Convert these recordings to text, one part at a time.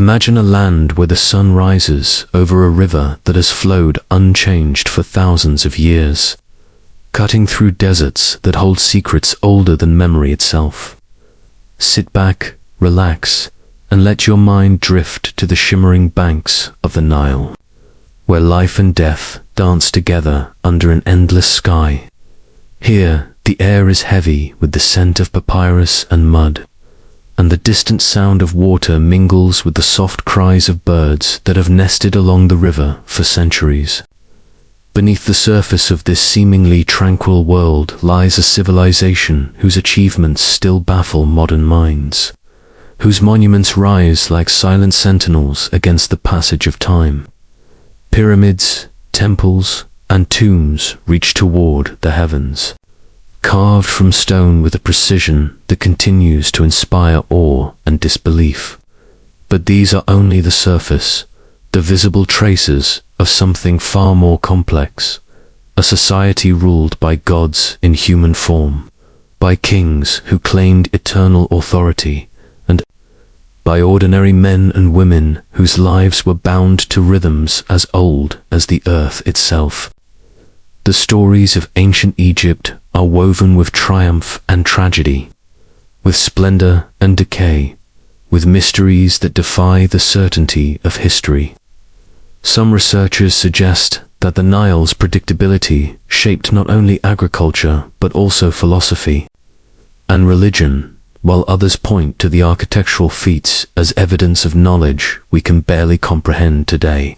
Imagine a land where the sun rises over a river that has flowed unchanged for thousands of years, cutting through deserts that hold secrets older than memory itself. Sit back, relax, and let your mind drift to the shimmering banks of the Nile, where life and death dance together under an endless sky. Here, the air is heavy with the scent of papyrus and mud, and the distant sound of water mingles with the soft cries of birds that have nested along the river for centuries. Beneath the surface of this seemingly tranquil world lies a civilization whose achievements still baffle modern minds, whose monuments rise like silent sentinels against the passage of time. Pyramids, temples, and tombs reach toward the heavens, carved from stone with a precision that continues to inspire awe and disbelief. But these are only the surface, the visible traces of something far more complex, a society ruled by gods in human form, by kings who claimed eternal authority, and by ordinary men and women whose lives were bound to rhythms as old as the earth itself. The stories of ancient Egypt are woven with triumph and tragedy, with splendor and decay, with mysteries that defy the certainty of history. Some researchers suggest that the Nile's predictability shaped not only agriculture but also philosophy and religion, while others point to the architectural feats as evidence of knowledge we can barely comprehend today.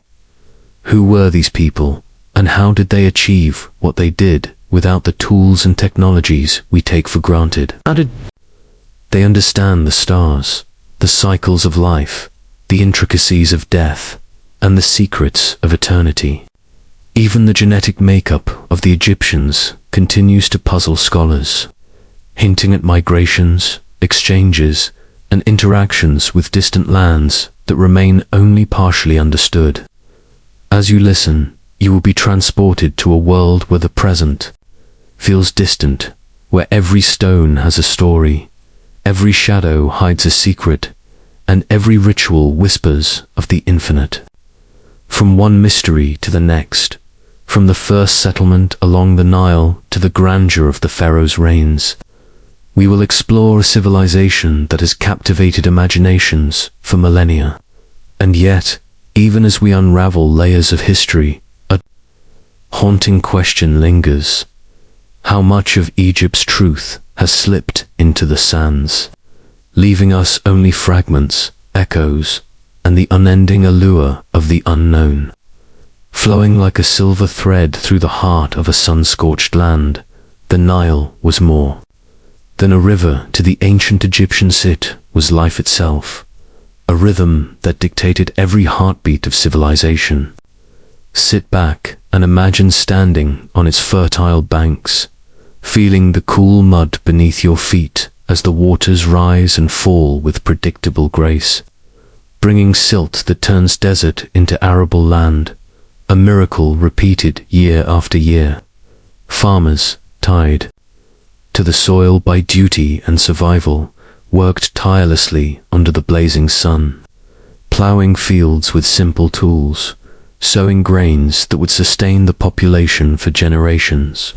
Who were these people, and how did they achieve what they did without the tools and technologies we take for granted? How did they understand the stars, the cycles of life, the intricacies of death, and the secrets of eternity? Even the genetic makeup of the Egyptians continues to puzzle scholars, hinting at migrations, exchanges, and interactions with distant lands that remain only partially understood. As you listen, you will be transported to a world where the present feels distant, where every stone has a story, every shadow hides a secret, and every ritual whispers of the infinite. From one mystery to the next, from the first settlement along the Nile to the grandeur of the Pharaohs' reigns, we will explore a civilization that has captivated imaginations for millennia. And yet, even as we unravel layers of history, a haunting question lingers. How much of Egypt's truth has slipped into the sands, leaving us only fragments, echoes, and the unending allure of the unknown? Flowing like a silver thread through the heart of a sun-scorched land, the Nile was more than a river. To the ancient Egyptians it was life itself, a rhythm that dictated every heartbeat of civilization. Sit back and imagine standing on its fertile banks, feeling the cool mud beneath your feet as the waters rise and fall with predictable grace, bringing silt that turns desert into arable land, a miracle repeated year after year. Farmers, tied to the soil by duty and survival, worked tirelessly under the blazing sun, plowing fields with simple tools, sowing grains that would sustain the population for generations.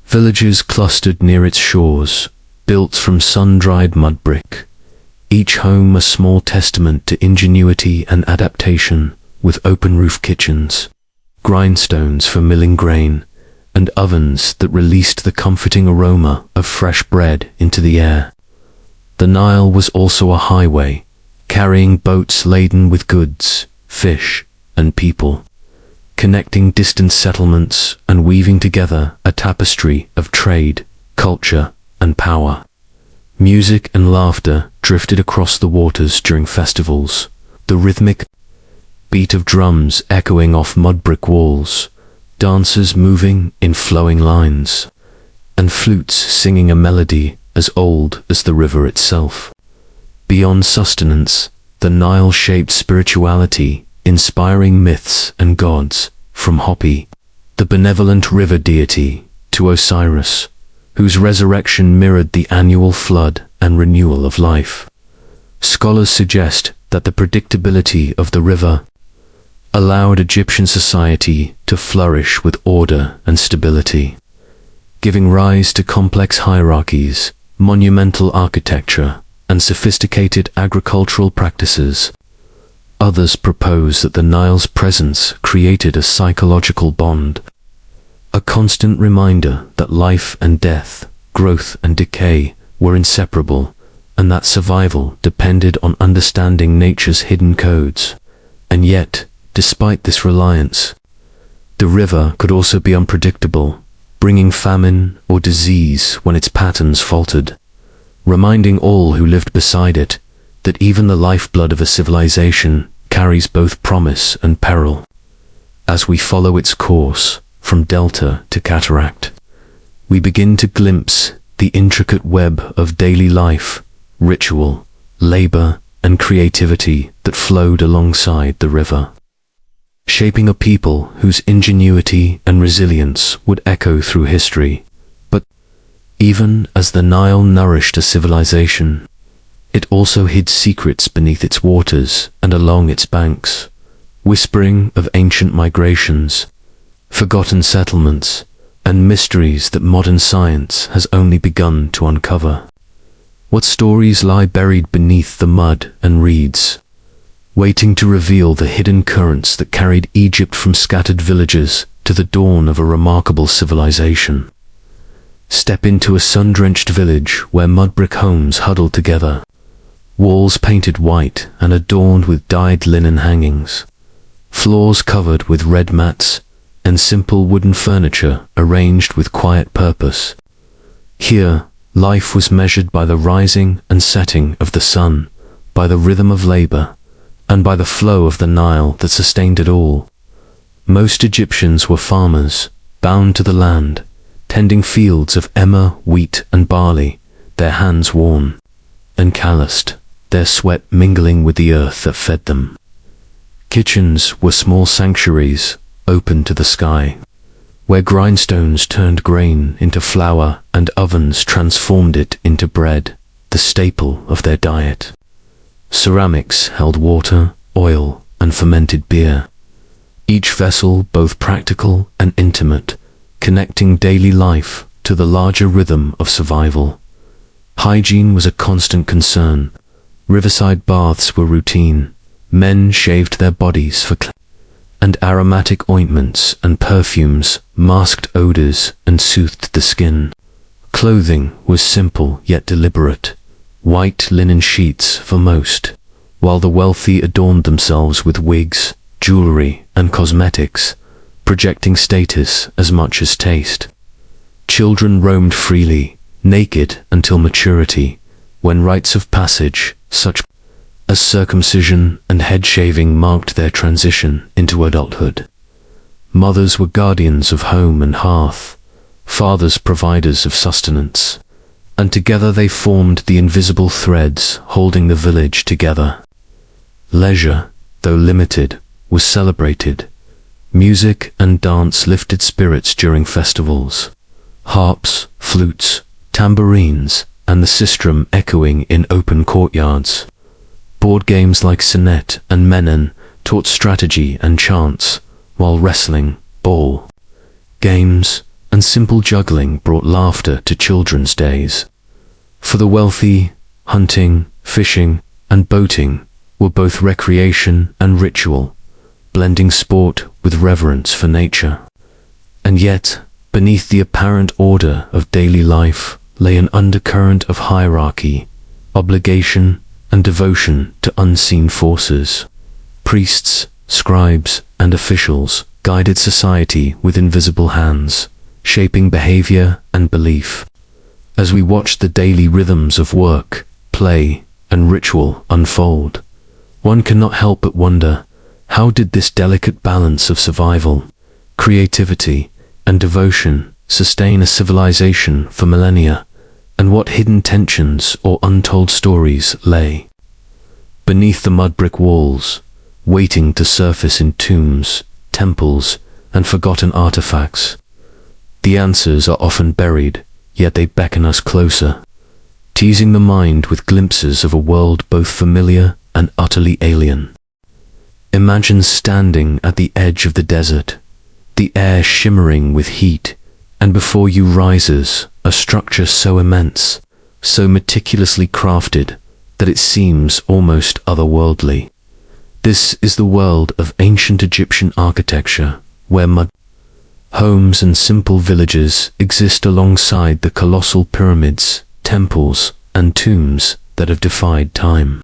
Villages clustered near its shores, built from sun-dried mud brick, each home a small testament to ingenuity and adaptation, with open-roof kitchens, grindstones for milling grain, and ovens that released the comforting aroma of fresh bread into the air. The Nile was also a highway, carrying boats laden with goods, fish, and people, connecting distant settlements and weaving together a tapestry of trade, culture, and power. Music and laughter drifted across the waters during festivals, the rhythmic beat of drums echoing off mud-brick walls, dancers moving in flowing lines, and flutes singing a melody as old as the river itself. Beyond sustenance, the Nile shaped spirituality, inspiring myths and gods, from Hopi, the benevolent river deity, to Osiris, whose resurrection mirrored the annual flood and renewal of life. Scholars suggest that the predictability of the river allowed Egyptian society to flourish with order and stability, giving rise to complex hierarchies, monumental architecture, and sophisticated agricultural practices. Others propose that the Nile's presence created a psychological bond, a constant reminder that life and death, growth and decay were inseparable, and that survival depended on understanding nature's hidden codes. And yet, despite this reliance, the river could also be unpredictable, bringing famine or disease when its patterns faltered, reminding all who lived beside it that even the lifeblood of a civilization carries both promise and peril. As we follow its course from delta to cataract, we begin to glimpse the intricate web of daily life, ritual, labor, and creativity that flowed alongside the river, shaping a people whose ingenuity and resilience would echo through history. But even as the Nile nourished a civilization, it also hid secrets beneath its waters and along its banks, whispering of ancient migrations, forgotten settlements, and mysteries that modern science has only begun to uncover. What stories lie buried beneath the mud and reeds, waiting to reveal the hidden currents that carried Egypt from scattered villages to the dawn of a remarkable civilization? Step into a sun-drenched village where mud-brick homes huddle together, walls painted white and adorned with dyed linen hangings, floors covered with red mats, and simple wooden furniture arranged with quiet purpose. Here, life was measured by the rising and setting of the sun, by the rhythm of labor, and by the flow of the Nile that sustained it all. Most Egyptians were farmers, bound to the land, tending fields of emmer, wheat, and barley, their hands worn and calloused, their sweat mingling with the earth that fed them. Kitchens were small sanctuaries, open to the sky, where grindstones turned grain into flour and ovens transformed it into bread, the staple of their diet. Ceramics held water, oil, and fermented beer, each vessel both practical and intimate, connecting daily life to the larger rhythm of survival. Hygiene was a constant concern. Riverside baths were routine. Men shaved their bodies for cleansing, and aromatic ointments and perfumes masked odors and soothed the skin. Clothing was simple yet deliberate, white linen sheets for most, while the wealthy adorned themselves with wigs, jewelry, and cosmetics, projecting status as much as taste. Children roamed freely, naked until maturity, when rites of passage, such as circumcision and head shaving, marked their transition into adulthood. Mothers were guardians of home and hearth, fathers providers of sustenance, and together they formed the invisible threads holding the village together. Leisure, though limited, was celebrated. Music and dance lifted spirits during festivals. Harps, flutes, tambourines, and the sistrum echoing in open courtyards. Board games like Senet and Menon taught strategy and chance, while wrestling, ball, games, and simple juggling brought laughter to children's days. For the wealthy, hunting, fishing, and boating were both recreation and ritual, blending sport with reverence for nature. And yet, beneath the apparent order of daily life lay an undercurrent of hierarchy, obligation, and devotion to unseen forces. Priests, scribes, and officials guided society with invisible hands, shaping behavior and belief. As we watched the daily rhythms of work, play, and ritual unfold, one cannot help but wonder, how did this delicate balance of survival, creativity, and devotion sustain a civilization for millennia, and what hidden tensions or untold stories lay beneath the mud-brick walls, waiting to surface in tombs, temples, and forgotten artifacts? The answers are often buried, yet they beckon us closer, teasing the mind with glimpses of a world both familiar and utterly alien. Imagine standing at the edge of the desert, the air shimmering with heat, and before you rises a structure so immense, so meticulously crafted, that it seems almost otherworldly. This is the world of ancient Egyptian architecture, where mud homes and simple villages exist alongside the colossal pyramids, temples, and tombs that have defied time.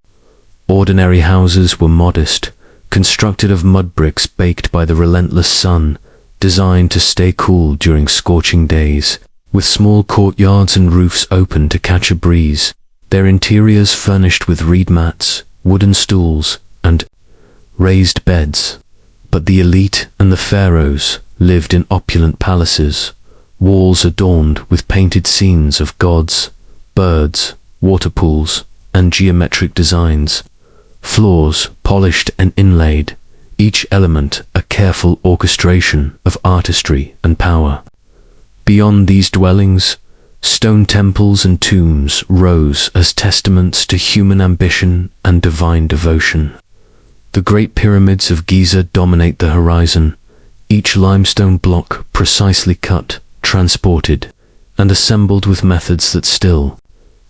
Ordinary houses were modest, constructed of mud bricks baked by the relentless sun, designed to stay cool during scorching days, with small courtyards and roofs open to catch a breeze, their interiors furnished with reed mats, wooden stools, and raised beds. But the elite and the pharaohs lived in opulent palaces, walls adorned with painted scenes of gods, birds, water pools, and geometric designs, floors polished and inlaid, each element a careful orchestration of artistry and power. Beyond these dwellings, stone temples and tombs rose as testaments to human ambition and divine devotion. The great pyramids of Giza dominate the horizon, each limestone block precisely cut, transported, and assembled with methods that still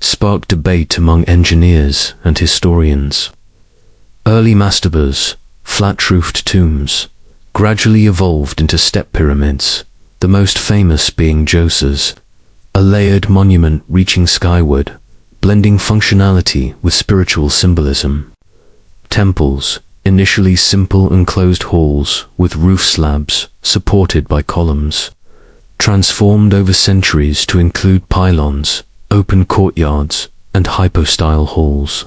spark debate among engineers and historians. Early mastabas, flat-roofed tombs, gradually evolved into step pyramids, the most famous being Djoser's, a layered monument reaching skyward, blending functionality with spiritual symbolism. Temples, initially simple enclosed halls with roof slabs supported by columns, transformed over centuries to include pylons, open courtyards, and hypostyle halls,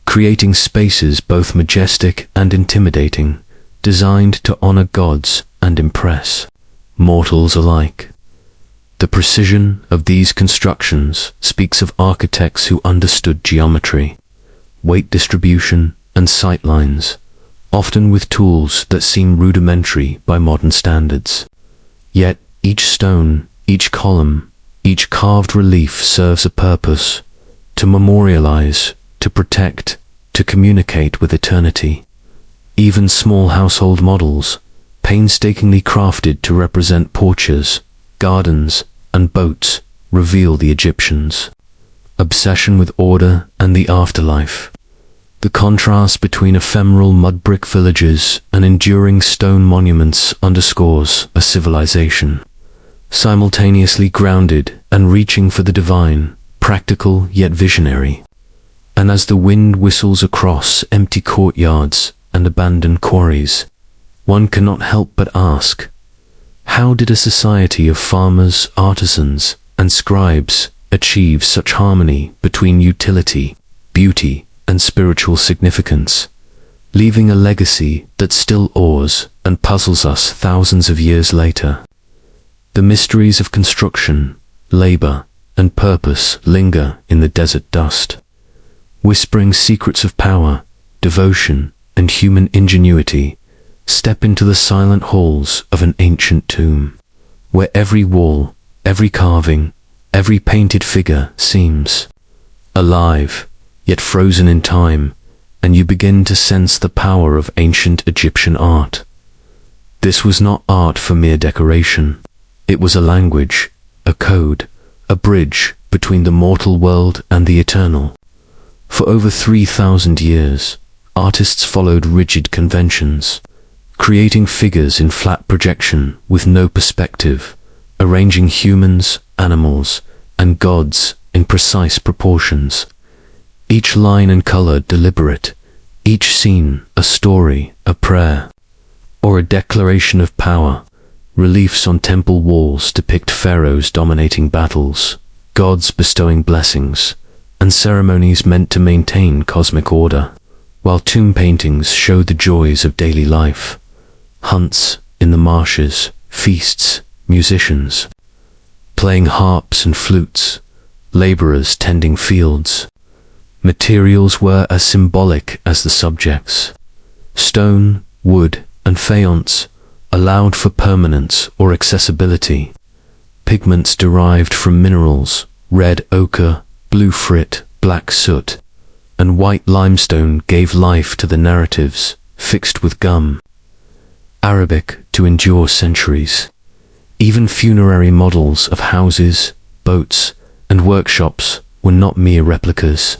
creating spaces both majestic and intimidating, designed to honor gods and impress mortals alike. The precision of these constructions speaks of architects who understood geometry, weight distribution, and sightlines, often with tools that seem rudimentary by modern standards. Yet each stone, each column, each carved relief serves a purpose: to memorialize, to protect, to communicate with eternity. Even small household models, painstakingly crafted to represent porches, gardens, and boats, reveal the Egyptians' obsession with order and the afterlife. The contrast between ephemeral mud brick villages and enduring stone monuments underscores a civilization simultaneously grounded and reaching for the divine, practical yet visionary. And as the wind whistles across empty courtyards and abandoned quarries, one cannot help but ask, how did a society of farmers, artisans, and scribes achieve such harmony between utility, beauty, and spiritual significance, leaving a legacy that still awes and puzzles us thousands of years later? The mysteries of construction, labor, and purpose linger in the desert dust, whispering secrets of power, devotion, and human ingenuity. Step into the silent halls of an ancient tomb, where every wall, every carving, every painted figure seems alive, yet frozen in time, and you begin to sense the power of ancient Egyptian art. This was not art for mere decoration. It was a language, a code, a bridge between the mortal world and the eternal. For over 3,000 years, artists followed rigid conventions, creating figures in flat projection with no perspective, arranging humans, animals, and gods in precise proportions. Each line and color deliberate, each scene a story, a prayer, or a declaration of power. Reliefs on temple walls depict pharaohs dominating battles, gods bestowing blessings, and ceremonies meant to maintain cosmic order, while tomb paintings show the joys of daily life: hunts in the marshes, feasts, musicians playing harps and flutes, laborers tending fields. Materials were as symbolic as the subjects. Stone, wood, and faience allowed for permanence or accessibility. Pigments derived from minerals, red ochre, blue frit, black soot, and white limestone gave life to the narratives, fixed with gum. Arabic to endure centuries. Even funerary models of houses, boats, and workshops were not mere replicas.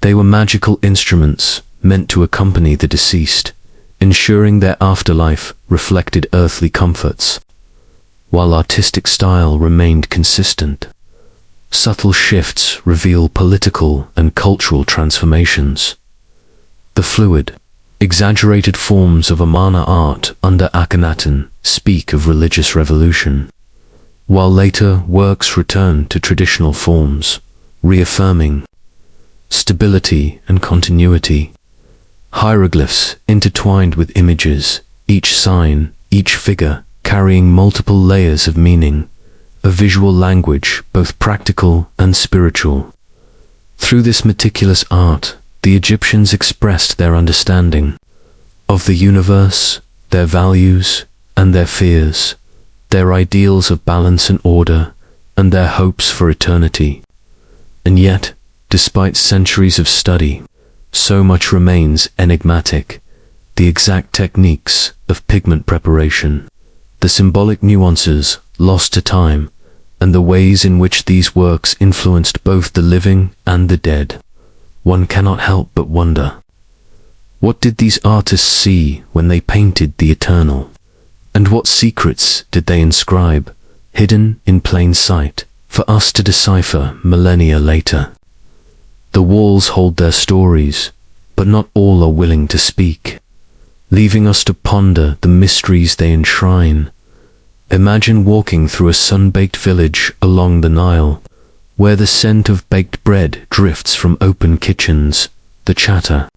They were magical instruments meant to accompany the deceased, ensuring their afterlife reflected earthly comforts, while artistic style remained consistent. Subtle shifts reveal political and cultural transformations. The fluid, exaggerated forms of Amarna art under Akhenaten speak of religious revolution, while later works return to traditional forms, reaffirming stability and continuity. Hieroglyphs intertwined with images, each sign, each figure carrying multiple layers of meaning, a visual language both practical and spiritual. Through this meticulous art, the Egyptians expressed their understanding of the universe, their values and their fears, their ideals of balance and order, and their hopes for eternity. And yet, despite centuries of study, so much remains enigmatic. The exact techniques of pigment preparation, the symbolic nuances lost to time, and the ways in which these works influenced both the living and the dead. One cannot help but wonder, what did these artists see when they painted the eternal? And what secrets did they inscribe, hidden in plain sight, for us to decipher millennia later? The walls hold their stories, but not all are willing to speak, leaving us to ponder the mysteries they enshrine. Imagine walking through a sun-baked village along the Nile, where the scent of baked bread drifts from open kitchens, the chatter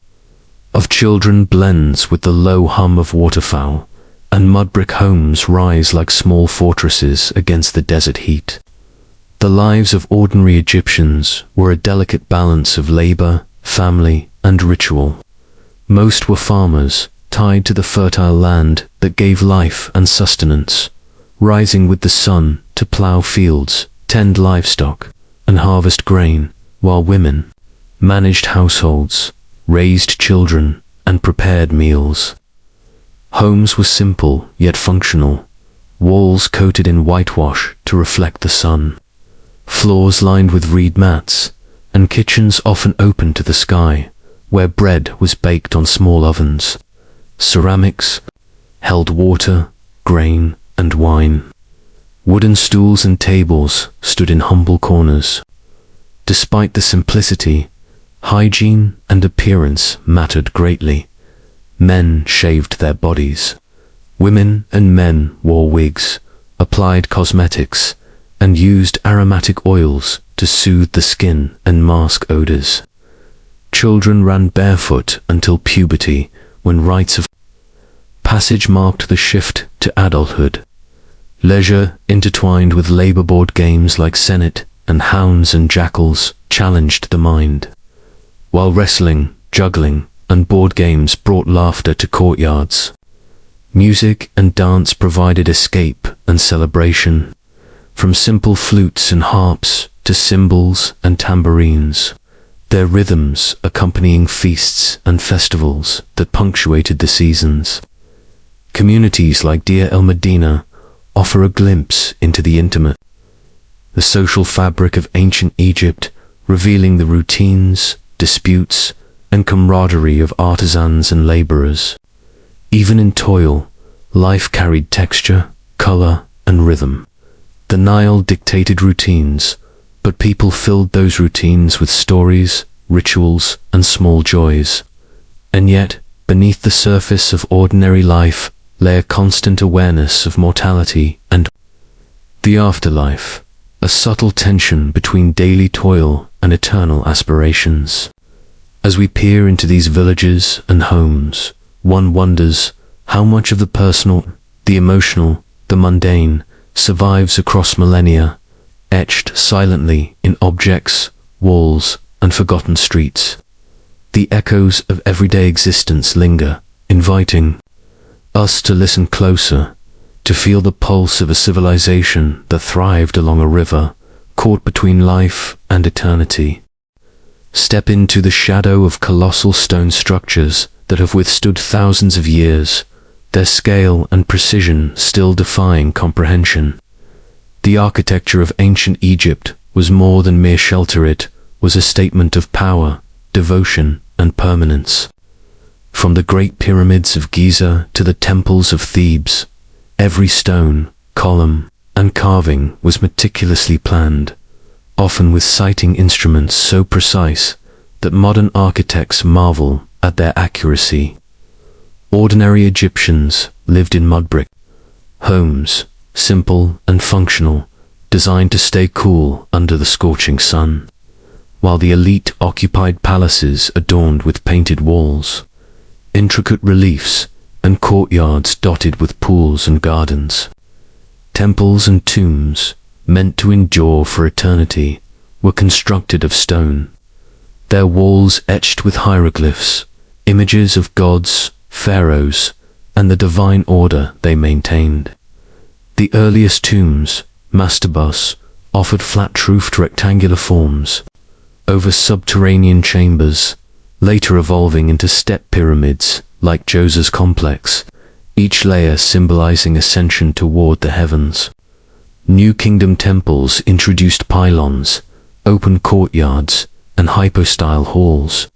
of children blends with the low hum of waterfowl, and mud-brick homes rise like small fortresses against the desert heat. The lives of ordinary Egyptians were a delicate balance of labor, family, and ritual. Most were farmers, tied to the fertile land that gave life and sustenance, rising with the sun to plow fields, tend livestock, and harvest grain, while women managed households, raised children, and prepared meals. Homes were simple yet functional, walls coated in whitewash to reflect the sun, floors lined with reed mats, and kitchens often open to the sky, where bread was baked on small ovens. Ceramics held water, grain, and wine. Wooden stools and tables stood in humble corners. Despite the simplicity, hygiene and appearance mattered greatly. Men shaved their bodies. Women and men wore wigs, applied cosmetics, and used aromatic oils to soothe the skin and mask odors. Children ran barefoot until puberty, when rites of passage marked the shift to adulthood. Leisure, intertwined with labor board games like Senet and Hounds and Jackals, challenged the mind, while wrestling, juggling, and board games brought laughter to courtyards. Music and dance provided escape and celebration, from simple flutes and harps to cymbals and tambourines, their rhythms accompanying feasts and festivals that punctuated the seasons. Communities like Deir el-Medina offer a glimpse into the intimate, the social fabric of ancient Egypt, revealing the routines, disputes, and camaraderie of artisans and laborers. Even in toil, life carried texture, color, and rhythm. The Nile dictated routines, but people filled those routines with stories, rituals, and small joys. And yet, beneath the surface of ordinary life lay a constant awareness of mortality and the afterlife, a subtle tension between daily toil and eternal aspirations. As we peer into these villages and homes, one wonders how much of the personal, the emotional, the mundane survives across millennia, etched silently in objects, walls, and forgotten streets. The echoes of everyday existence linger, inviting us to listen closer, to feel the pulse of a civilization that thrived along a river, caught between life and eternity. Step into the shadow of colossal stone structures that have withstood thousands of years, their scale and precision still defying comprehension. The architecture of ancient Egypt was more than mere shelter. It was a statement of power, devotion, and permanence. From the great pyramids of Giza to the temples of Thebes, every stone, column, and carving was meticulously planned, often with sighting instruments so precise that modern architects marvel at their accuracy. Ordinary Egyptians lived in mud brick homes, simple and functional, designed to stay cool under the scorching sun, while the elite occupied palaces adorned with painted walls, intricate reliefs, and courtyards dotted with pools and gardens. Temples and tombs, meant to endure for eternity, were constructed of stone, their walls etched with hieroglyphs, images of gods, pharaohs, and the divine order they maintained. The earliest tombs, mastabas, offered flat-roofed rectangular forms over subterranean chambers, later evolving into step pyramids like Djoser's complex, each layer symbolizing ascension toward the heavens. New Kingdom temples introduced pylons, open courtyards, and hypostyle halls,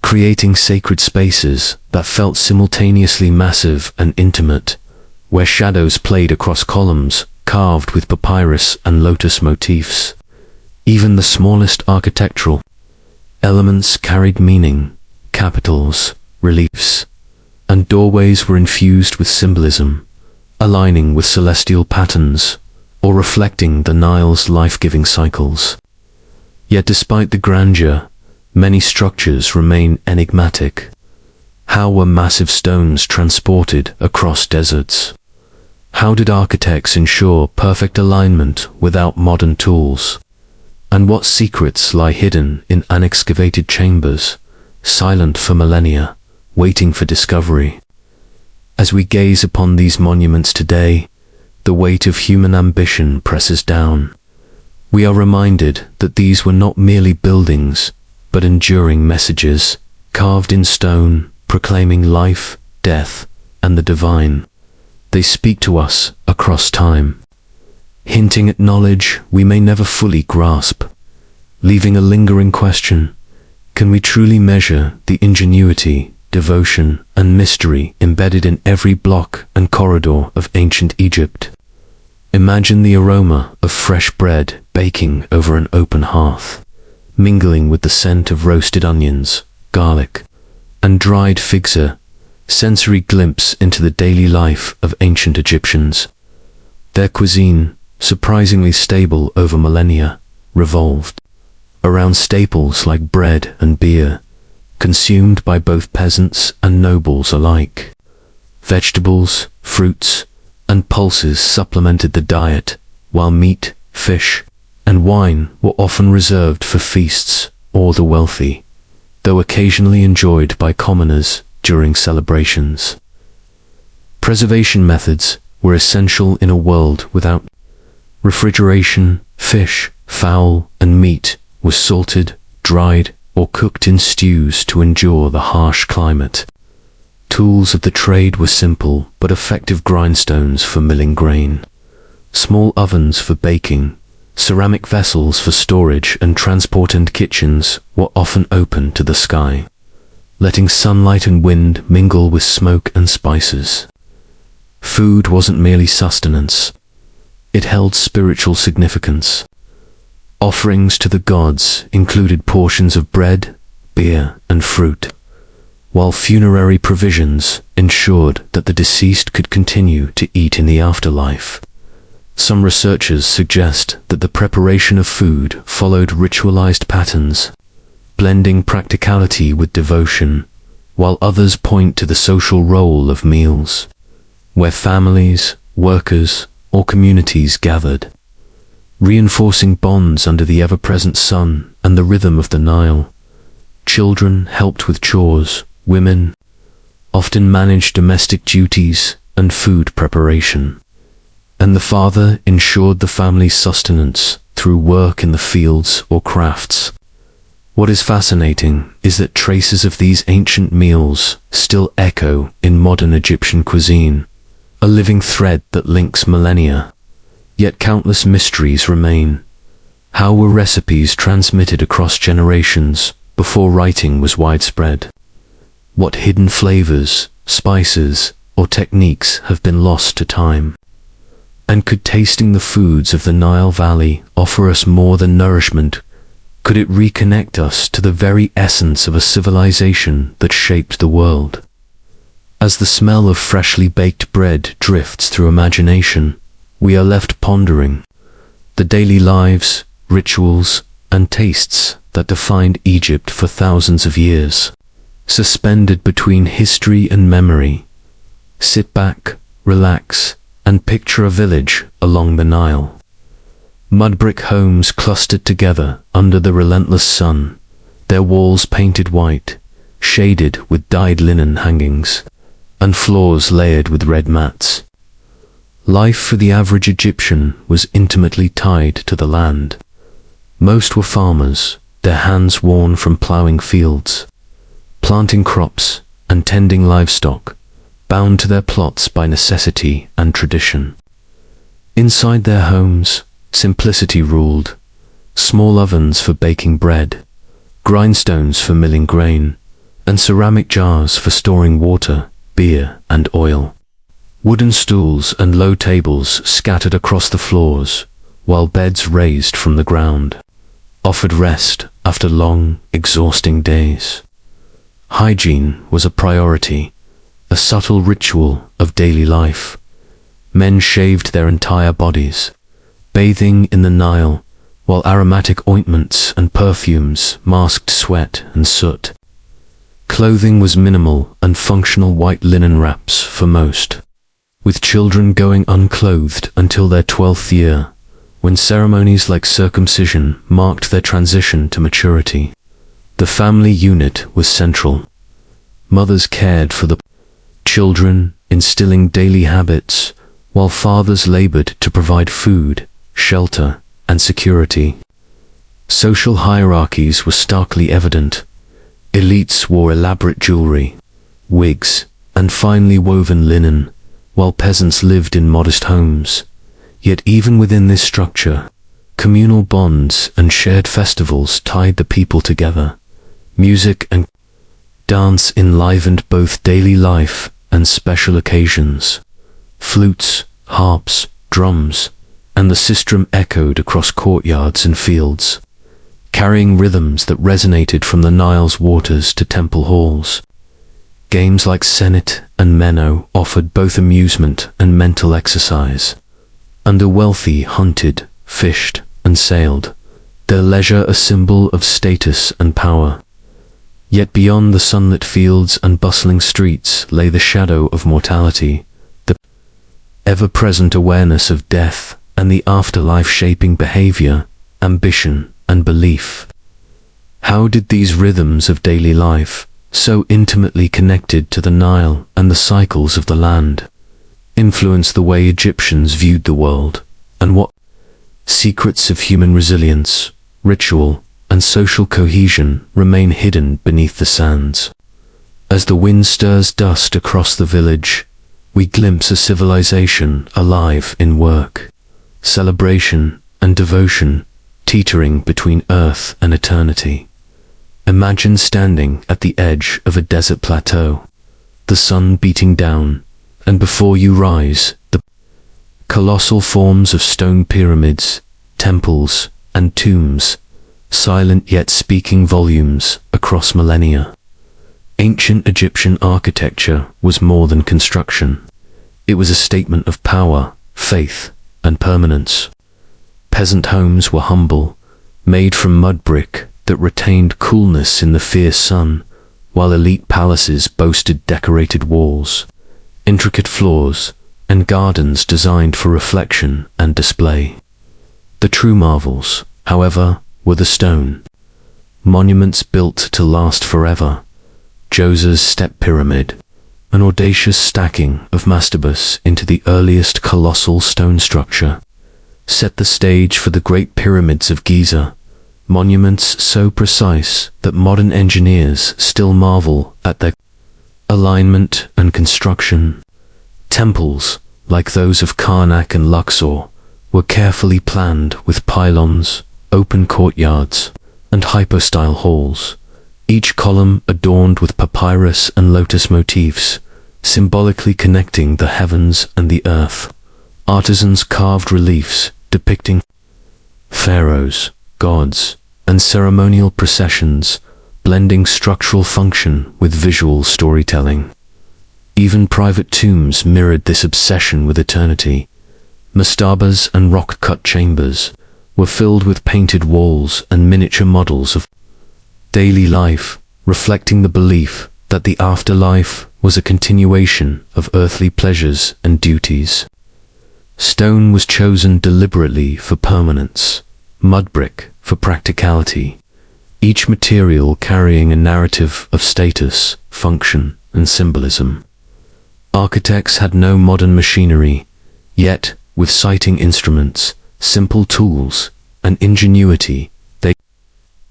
creating sacred spaces that felt simultaneously massive and intimate, where shadows played across columns carved with papyrus and lotus motifs. Even the smallest architectural elements carried meaning. Capitals, reliefs, and doorways were infused with symbolism, aligning with celestial patterns or reflecting the Nile's life-giving cycles. Yet despite the grandeur, many structures remain enigmatic. How were massive stones transported across deserts? How did architects ensure perfect alignment without modern tools? And what secrets lie hidden in unexcavated chambers, silent for millennia, waiting for discovery? As we gaze upon these monuments today, the weight of human ambition presses down. We are reminded that these were not merely buildings, but enduring messages, carved in stone, proclaiming life, death, and the divine. They speak to us across time, hinting at knowledge we may never fully grasp, leaving a lingering question: can we truly measure the ingenuity, devotion, and mystery embedded in every block and corridor of ancient Egypt? Imagine the aroma of fresh bread baking over an open hearth, mingling with the scent of roasted onions, garlic, and dried figs, a sensory glimpse into the daily life of ancient Egyptians. Their cuisine, surprisingly stable over millennia, revolved around staples like bread and beer, consumed by both peasants and nobles alike. Vegetables, fruits, and pulses supplemented the diet, while meat, fish, and wine were often reserved for feasts or the wealthy, though occasionally enjoyed by commoners during celebrations. Preservation methods were essential in a world without refrigeration. Fish, fowl, and meat was salted, dried, or cooked in stews to endure the harsh climate. Tools of the trade were simple but effective: grindstones for milling grain, small ovens for baking, ceramic vessels for storage and transport, and kitchens were often open to the sky, letting sunlight and wind mingle with smoke and spices. Food wasn't merely sustenance, it held spiritual significance. Offerings to the gods included portions of bread, beer, and fruit, while funerary provisions ensured that the deceased could continue to eat in the afterlife. Some researchers suggest that the preparation of food followed ritualized patterns, blending practicality with devotion, while others point to the social role of meals, where families, workers, or communities gathered, reinforcing bonds under the ever-present sun and the rhythm of the Nile. Children helped with chores, women often managed domestic duties and food preparation, and the father ensured the family's sustenance through work in the fields or crafts. What is fascinating is that traces of these ancient meals still echo in modern Egyptian cuisine, a living thread that links millennia. Yet countless mysteries remain. How were recipes transmitted across generations before writing was widespread? What hidden flavors, spices, or techniques have been lost to time? And could tasting the foods of the Nile Valley offer us more than nourishment? Could it reconnect us to the very essence of a civilization that shaped the world? As the smell of freshly baked bread drifts through imagination, we are left pondering the daily lives, rituals, and tastes that defined Egypt for thousands of years. Suspended between history and memory, sit back, relax, and picture a village along the Nile. Mud brick homes clustered together under the relentless sun, their walls painted white, shaded with dyed linen hangings, and floors layered with red mats. Life for the average Egyptian was intimately tied to the land. Most were farmers, their hands worn from plowing fields, planting crops, and tending livestock, bound to their plots by necessity and tradition. Inside their homes, simplicity ruled: small ovens for baking bread, grindstones for milling grain, and ceramic jars for storing water, beer, and oil. Wooden stools and low tables scattered across the floors, while beds raised from the ground offered rest after long, exhausting days. Hygiene was a priority, a subtle ritual of daily life. Men shaved their entire bodies, bathing in the Nile, while aromatic ointments and perfumes masked sweat and soot. Clothing was minimal and functional white linen wraps for most, with children going unclothed until their 12th year, when ceremonies like circumcision marked their transition to maturity. The family unit was central. Mothers cared for the children, instilling daily habits, while fathers labored to provide food, shelter, and security. Social hierarchies were starkly evident. Elites wore elaborate jewelry, wigs, and finely woven linen, while peasants lived in modest homes. Yet even within this structure, communal bonds and shared festivals tied the people together. Music and dance enlivened both daily life and special occasions. Flutes, harps, drums, and the sistrum echoed across courtyards and fields, carrying rhythms that resonated from the Nile's waters to temple halls. Games like Senet and Meno offered both amusement and mental exercise. And the wealthy hunted, fished, and sailed, their leisure a symbol of status and power. Yet beyond the sunlit fields and bustling streets lay the shadow of mortality, the ever-present awareness of death and the afterlife shaping behavior, ambition, and belief. How did these rhythms of daily life, so intimately connected to the Nile and the cycles of the land, influence the way Egyptians viewed the world, and what secrets of human resilience, ritual, and social cohesion remain hidden beneath the sands? As the wind stirs dust across the village, we glimpse a civilization alive in work, celebration, and devotion, teetering between earth and eternity. Imagine standing at the edge of a desert plateau, the sun beating down, and before you rise, the colossal forms of stone pyramids, temples, and tombs, silent yet speaking volumes across millennia. Ancient Egyptian architecture was more than construction. It was a statement of power, faith, and permanence. Peasant homes were humble, made from mud brick that retained coolness in the fierce sun, while elite palaces boasted decorated walls, intricate floors, and gardens designed for reflection and display. The true marvels, however, were the stone. Monuments built to last forever. Djoser's step pyramid, an audacious stacking of mastebas into the earliest colossal stone structure, set the stage for the Great Pyramids of Giza, monuments so precise that modern engineers still marvel at their alignment and construction. Temples, like those of Karnak and Luxor, were carefully planned with pylons, open courtyards, and hypostyle halls, each column adorned with papyrus and lotus motifs, symbolically connecting the heavens and the earth. Artisans carved reliefs depicting pharaohs, gods, and ceremonial processions, blending structural function with visual storytelling. Even private tombs mirrored this obsession with eternity. Mastabas and rock-cut chambers were filled with painted walls and miniature models of daily life, reflecting the belief that the afterlife was a continuation of earthly pleasures and duties. Stone was chosen deliberately for permanence, mud brick for practicality, each material carrying a narrative of status, function, and symbolism. Architects had no modern machinery, yet, with sighting instruments, simple tools, and ingenuity, they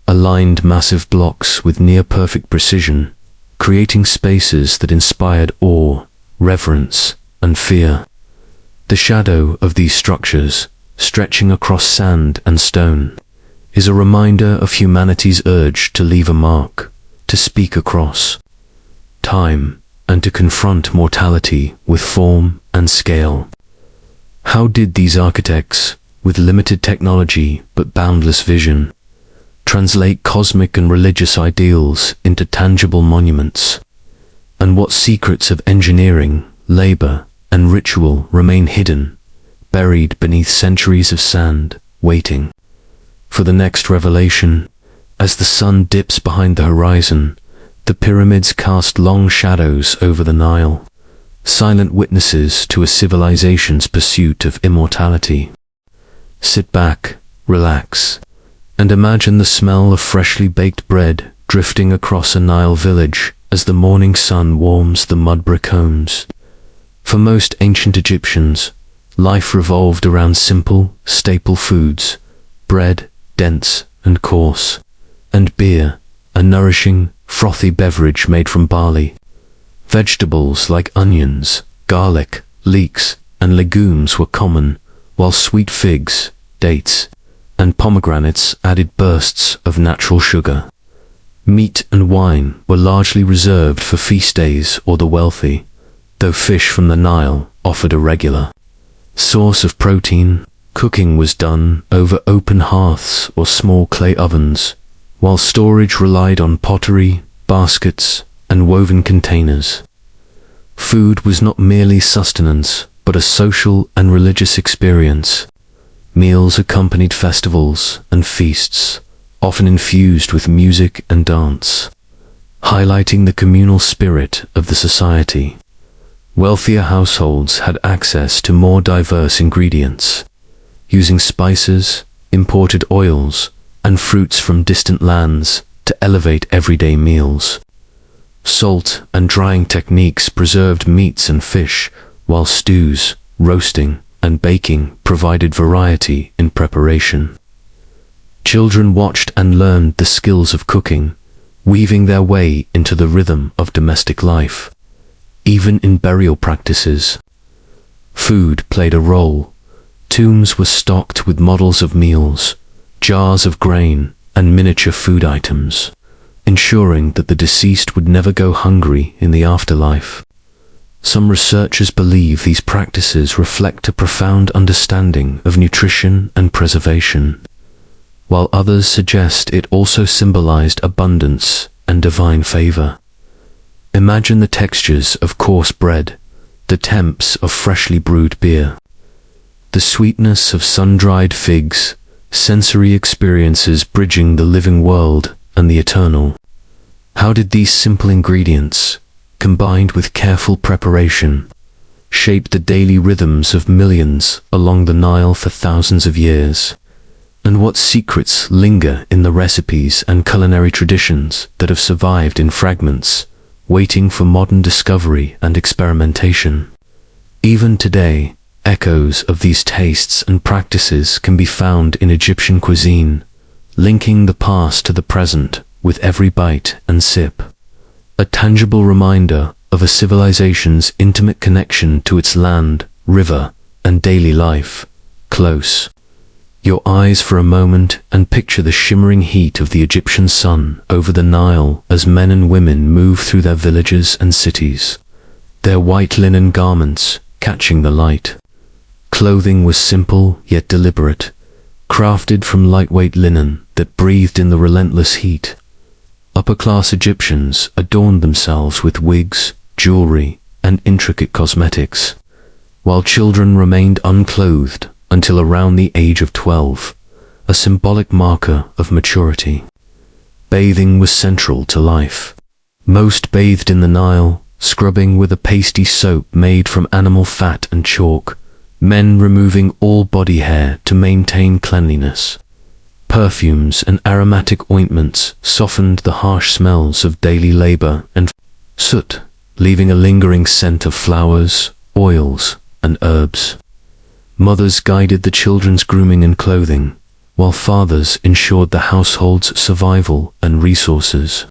aligned massive blocks with near-perfect precision, creating spaces that inspired awe, reverence, and fear. The shadow of these structures, stretching across sand and stone, is a reminder of humanity's urge to leave a mark, to speak across time, and to confront mortality with form and scale. How did these architects, with limited technology but boundless vision, translate cosmic and religious ideals into tangible monuments? And what secrets of engineering, labor, and ritual remain hidden, buried beneath centuries of sand, waiting for the next revelation? As the sun dips behind the horizon, the pyramids cast long shadows over the Nile, silent witnesses to a civilization's pursuit of immortality. Sit back, relax, and imagine the smell of freshly baked bread drifting across a Nile village as the morning sun warms the mud brick homes. For most ancient Egyptians, life revolved around simple, staple foods: bread, dense and coarse, and beer, a nourishing, frothy beverage made from barley. Vegetables like onions, garlic, leeks, and legumes were common, while sweet figs, dates, and pomegranates added bursts of natural sugar. Meat and wine were largely reserved for feast days or the wealthy, though fish from the Nile offered a regular source of protein. Cooking was done over open hearths or small clay ovens, while storage relied on pottery, baskets, and woven containers. Food was not merely sustenance, but a social and religious experience. Meals accompanied festivals and feasts, often infused with music and dance, highlighting the communal spirit of the society. Wealthier households had access to more diverse ingredients, using spices, imported oils, and fruits from distant lands to elevate everyday meals. Salt and drying techniques preserved meats and fish, while stews, roasting, and baking provided variety in preparation. Children watched and learned the skills of cooking, weaving their way into the rhythm of domestic life. Even in burial practices, food played a role. Tombs were stocked with models of meals, jars of grain, and miniature food items, ensuring that the deceased would never go hungry in the afterlife. Some researchers believe these practices reflect a profound understanding of nutrition and preservation, while others suggest it also symbolized abundance and divine favor. Imagine the textures of coarse bread, the temps of freshly brewed beer, the sweetness of sun-dried figs, sensory experiences bridging the living world and the eternal. How did these simple ingredients, combined with careful preparation, shape the daily rhythms of millions along the Nile for thousands of years? And what secrets linger in the recipes and culinary traditions that have survived in fragments, waiting for modern discovery and experimentation? Even today, echoes of these tastes and practices can be found in Egyptian cuisine, linking the past to the present with every bite and sip. A tangible reminder of a civilization's intimate connection to its land, river, and daily life. Close your eyes for a moment and picture the shimmering heat of the Egyptian sun over the Nile as men and women move through their villages and cities, their white linen garments catching the light. Clothing was simple yet deliberate, crafted from lightweight linen that breathed in the relentless heat. Upper-class Egyptians adorned themselves with wigs, jewelry, and intricate cosmetics, while children remained unclothed until around the age of 12, a symbolic marker of maturity. Bathing was central to life. Most bathed in the Nile, scrubbing with a pasty soap made from animal fat and chalk, men removing all body hair to maintain cleanliness. Perfumes and aromatic ointments softened the harsh smells of daily labor and soot, leaving a lingering scent of flowers, oils, and herbs. Mothers guided the children's grooming and clothing, while fathers ensured the household's survival and resources.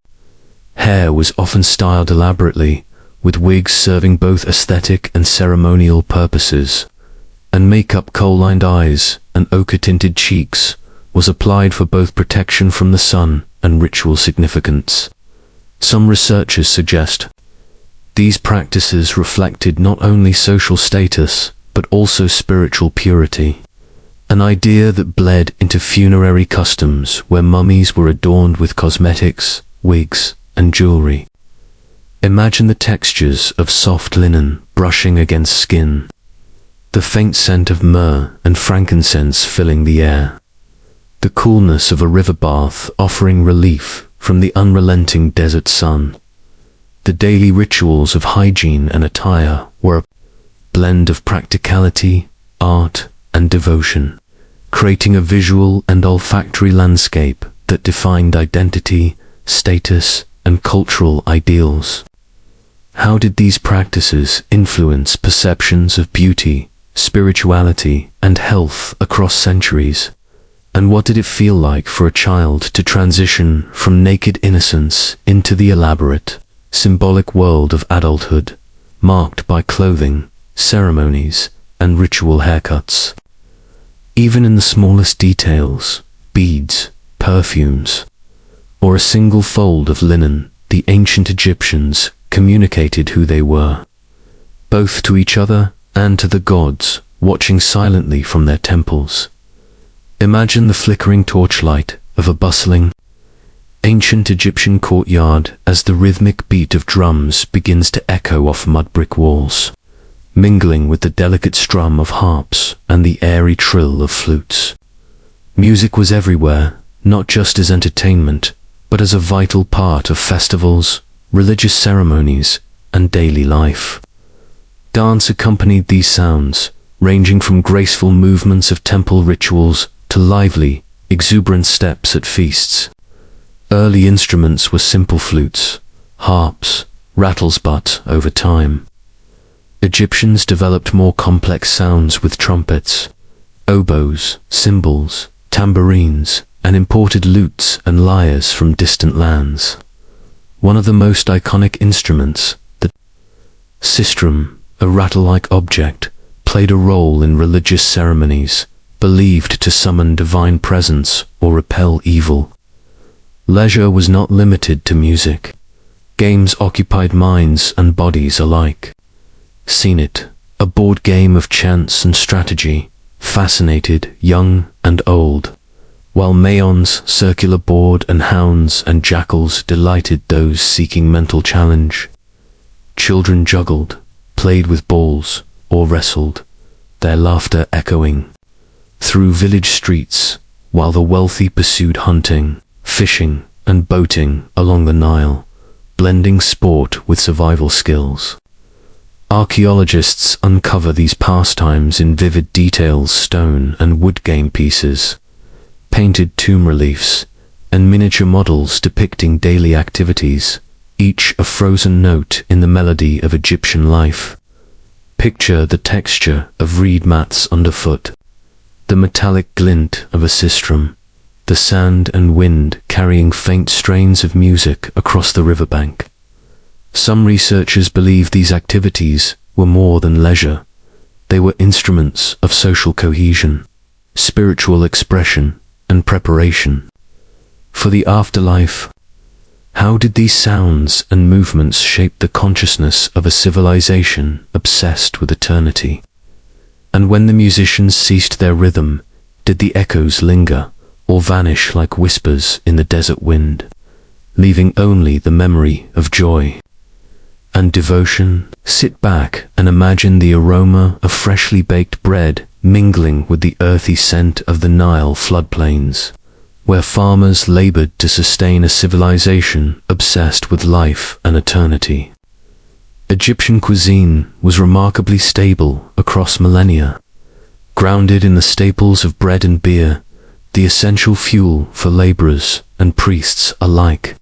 Hair was often styled elaborately, with wigs serving both aesthetic and ceremonial purposes, and makeup kohl-lined eyes and ochre-tinted cheeks was applied for both protection from the sun and ritual significance. Some researchers suggest these practices reflected not only social status, but also spiritual purity, an idea that bled into funerary customs where mummies were adorned with cosmetics, wigs, and jewelry. Imagine the textures of soft linen brushing against skin, the faint scent of myrrh and frankincense filling the air, the coolness of a river bath offering relief from the unrelenting desert sun. The daily rituals of hygiene and attire were a blend of practicality, art, and devotion, creating a visual and olfactory landscape that defined identity, status, and cultural ideals. How did these practices influence perceptions of beauty, spirituality, and health across centuries? And what did it feel like for a child to transition from naked innocence into the elaborate, symbolic world of adulthood, marked by clothing, ceremonies, and ritual haircuts? Even in the smallest details, beads, perfumes, or a single fold of linen, the ancient Egyptians communicated who they were, both to each other and to the gods watching silently from their temples. Imagine the flickering torchlight of a bustling, ancient Egyptian courtyard as the rhythmic beat of drums begins to echo off mud brick walls, mingling with the delicate strum of harps and the airy trill of flutes. Music was everywhere, not just as entertainment, but as a vital part of festivals, religious ceremonies, and daily life. Dance accompanied these sounds, ranging from graceful movements of temple rituals to lively, exuberant steps at feasts. Early instruments were simple flutes, harps, rattles, but over time, Egyptians developed more complex sounds with trumpets, oboes, cymbals, tambourines, and imported lutes and lyres from distant lands. One of the most iconic instruments, the sistrum, a rattle-like object, played a role in religious ceremonies, believed to summon divine presence or repel evil. Leisure was not limited to music. Games occupied minds and bodies alike. Senet, a board game of chance and strategy, fascinated young and old, while Mayons, circular board, and hounds and jackals delighted those seeking mental challenge. Children juggled, played with balls, or wrestled, their laughter echoing through village streets, while the wealthy pursued hunting, fishing, and boating along the Nile, blending sport with survival skills. Archaeologists uncover these pastimes in vivid details: stone and wood game pieces, painted tomb reliefs, and miniature models depicting daily activities, each a frozen note in the melody of Egyptian life. Picture the texture of reed mats underfoot, the metallic glint of a sistrum, the sand and wind carrying faint strains of music across the riverbank. Some researchers believe these activities were more than leisure. They were instruments of social cohesion, spiritual expression, and preparation for the afterlife. How did these sounds and movements shape the consciousness of a civilization obsessed with eternity? And when the musicians ceased their rhythm, did the echoes linger or vanish like whispers in the desert wind, leaving only the memory of joy and devotion? Sit back and imagine the aroma of freshly baked bread mingling with the earthy scent of the Nile floodplains, where farmers labored to sustain a civilization obsessed with life and eternity. Egyptian cuisine was remarkably stable across millennia, grounded in the staples of bread and beer, the essential fuel for laborers and priests alike.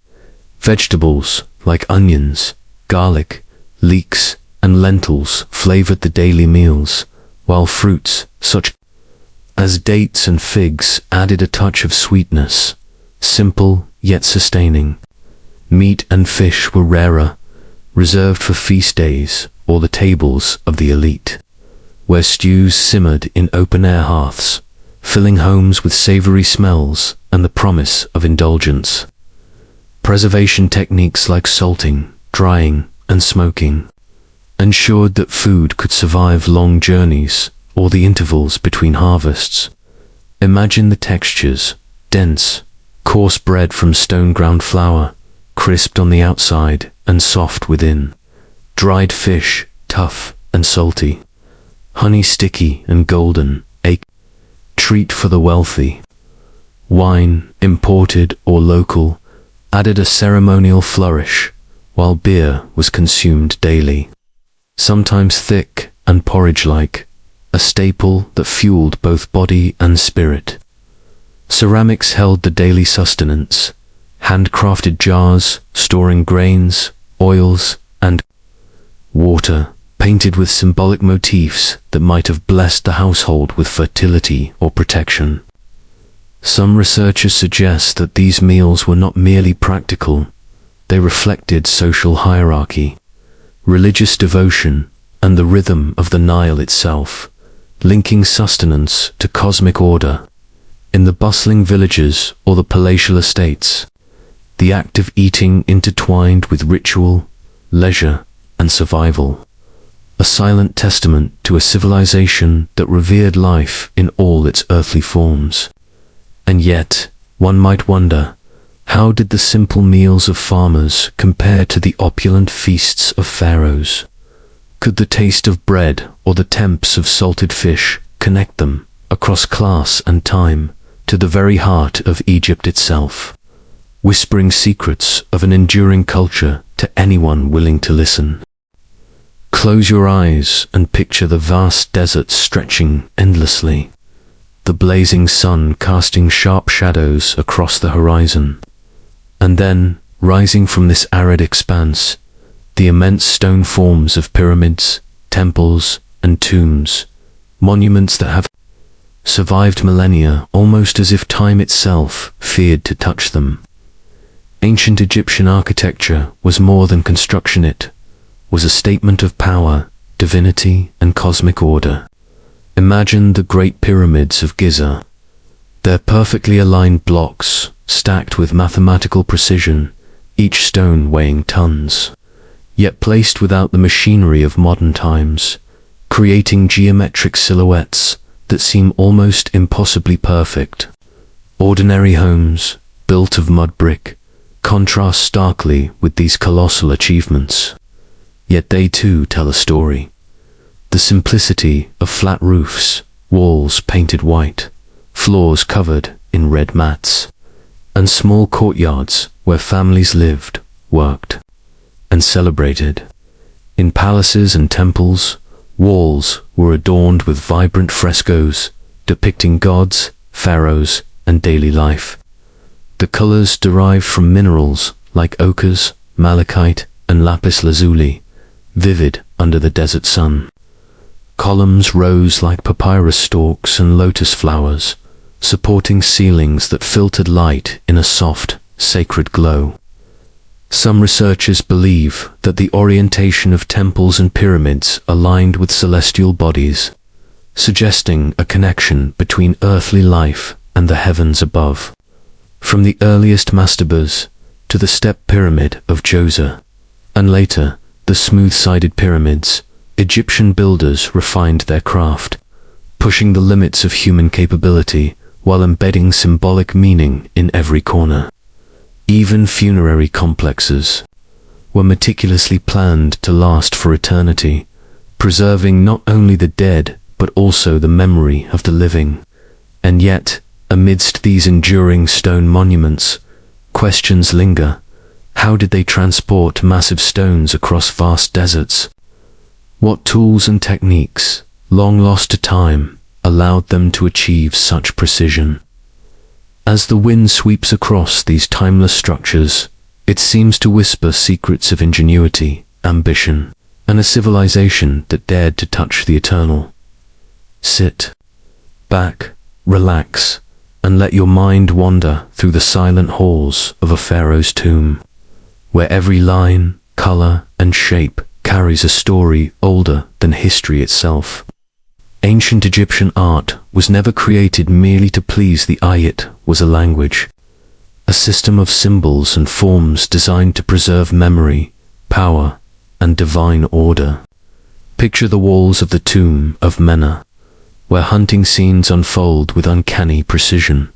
Vegetables like onions, garlic, leeks, and lentils flavored the daily meals, while fruits such as dates and figs added a touch of sweetness, simple yet sustaining. Meat and fish were rarer, reserved for feast days or the tables of the elite, where stews simmered in open-air hearths, filling homes with savory smells and the promise of indulgence. Preservation techniques like salting, drying, and smoking ensured that food could survive long journeys or the intervals between harvests. Imagine the textures: dense, coarse bread from stone-ground flour, crisped on the outside and soft within; dried fish, tough and salty; honey sticky and golden, a treat for the wealthy; wine, imported or local, added a ceremonial flourish, while beer was consumed daily, sometimes thick and porridge-like, a staple that fueled both body and spirit. Ceramics held the daily sustenance, handcrafted jars storing grains, oils, and water, painted with symbolic motifs that might have blessed the household with fertility or protection. Some researchers suggest that these meals were not merely practical, they reflected social hierarchy, religious devotion, and the rhythm of the Nile itself, linking sustenance to cosmic order. In the bustling villages or the palatial estates, the act of eating intertwined with ritual, leisure, and survival, a silent testament to a civilization that revered life in all its earthly forms. And yet, one might wonder, how did the simple meals of farmers compare to the opulent feasts of pharaohs? Could the taste of bread or the tempts of salted fish connect them, across class and time, to the very heart of Egypt itself, whispering secrets of an enduring culture to anyone willing to listen? Close your eyes and picture the vast desert stretching endlessly, the blazing sun casting sharp shadows across the horizon. And then, rising from this arid expanse, the immense stone forms of pyramids, temples, and tombs, monuments that have survived millennia almost as if time itself feared to touch them. Ancient Egyptian architecture was more than construction, it was a statement of power, divinity, and cosmic order. Imagine the Great Pyramids of Giza, their perfectly aligned blocks, stacked with mathematical precision, each stone weighing tons, yet placed without the machinery of modern times, creating geometric silhouettes that seem almost impossibly perfect. Ordinary homes, built of mud brick, contrast starkly with these colossal achievements. Yet they too tell a story. The simplicity of flat roofs, walls painted white, floors covered in red mats, and small courtyards where families lived, worked, and celebrated. In palaces and temples, walls were adorned with vibrant frescoes depicting gods, pharaohs, and daily life. The colors derived from minerals like ochres, malachite, and lapis lazuli, vivid under the desert sun. Columns rose like papyrus stalks and lotus flowers, supporting ceilings that filtered light in a soft, sacred glow. Some researchers believe that the orientation of temples and pyramids aligned with celestial bodies, suggesting a connection between earthly life and the heavens above. From the earliest mastabas to the step pyramid of Djoser, and later the smooth-sided pyramids, Egyptian builders refined their craft, pushing the limits of human capability while embedding symbolic meaning in every corner. Even funerary complexes were meticulously planned to last for eternity, preserving not only the dead but also the memory of the living. And yet, amidst these enduring stone monuments, questions linger. How did they transport massive stones across vast deserts? What tools and techniques, long lost to time, allowed them to achieve such precision? As the wind sweeps across these timeless structures, it seems to whisper secrets of ingenuity, ambition, and a civilization that dared to touch the eternal. Sit back, relax, and let your mind wander through the silent halls of a pharaoh's tomb, where every line, color, and shape carries a story older than history itself. Ancient Egyptian art was never created merely to please the eye. It was a language, a system of symbols and forms designed to preserve memory, power, and divine order. Picture the walls of the tomb of Mena, where hunting scenes unfold with uncanny precision,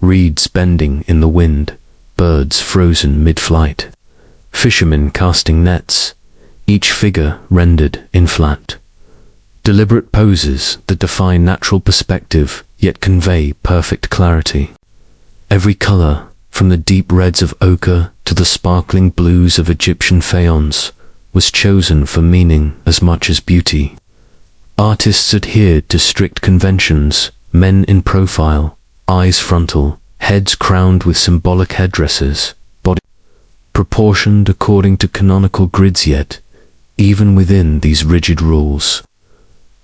reeds bending in the wind, birds frozen mid-flight, fishermen casting nets, each figure rendered in flat, deliberate poses that defy natural perspective yet convey perfect clarity. Every color, from the deep reds of ochre to the sparkling blues of Egyptian Pharaohs, was chosen for meaning as much as beauty. Artists adhered to strict conventions, men in profile, eyes frontal, heads crowned with symbolic headdresses, body proportioned according to canonical grids. Yet, even within these rigid rules,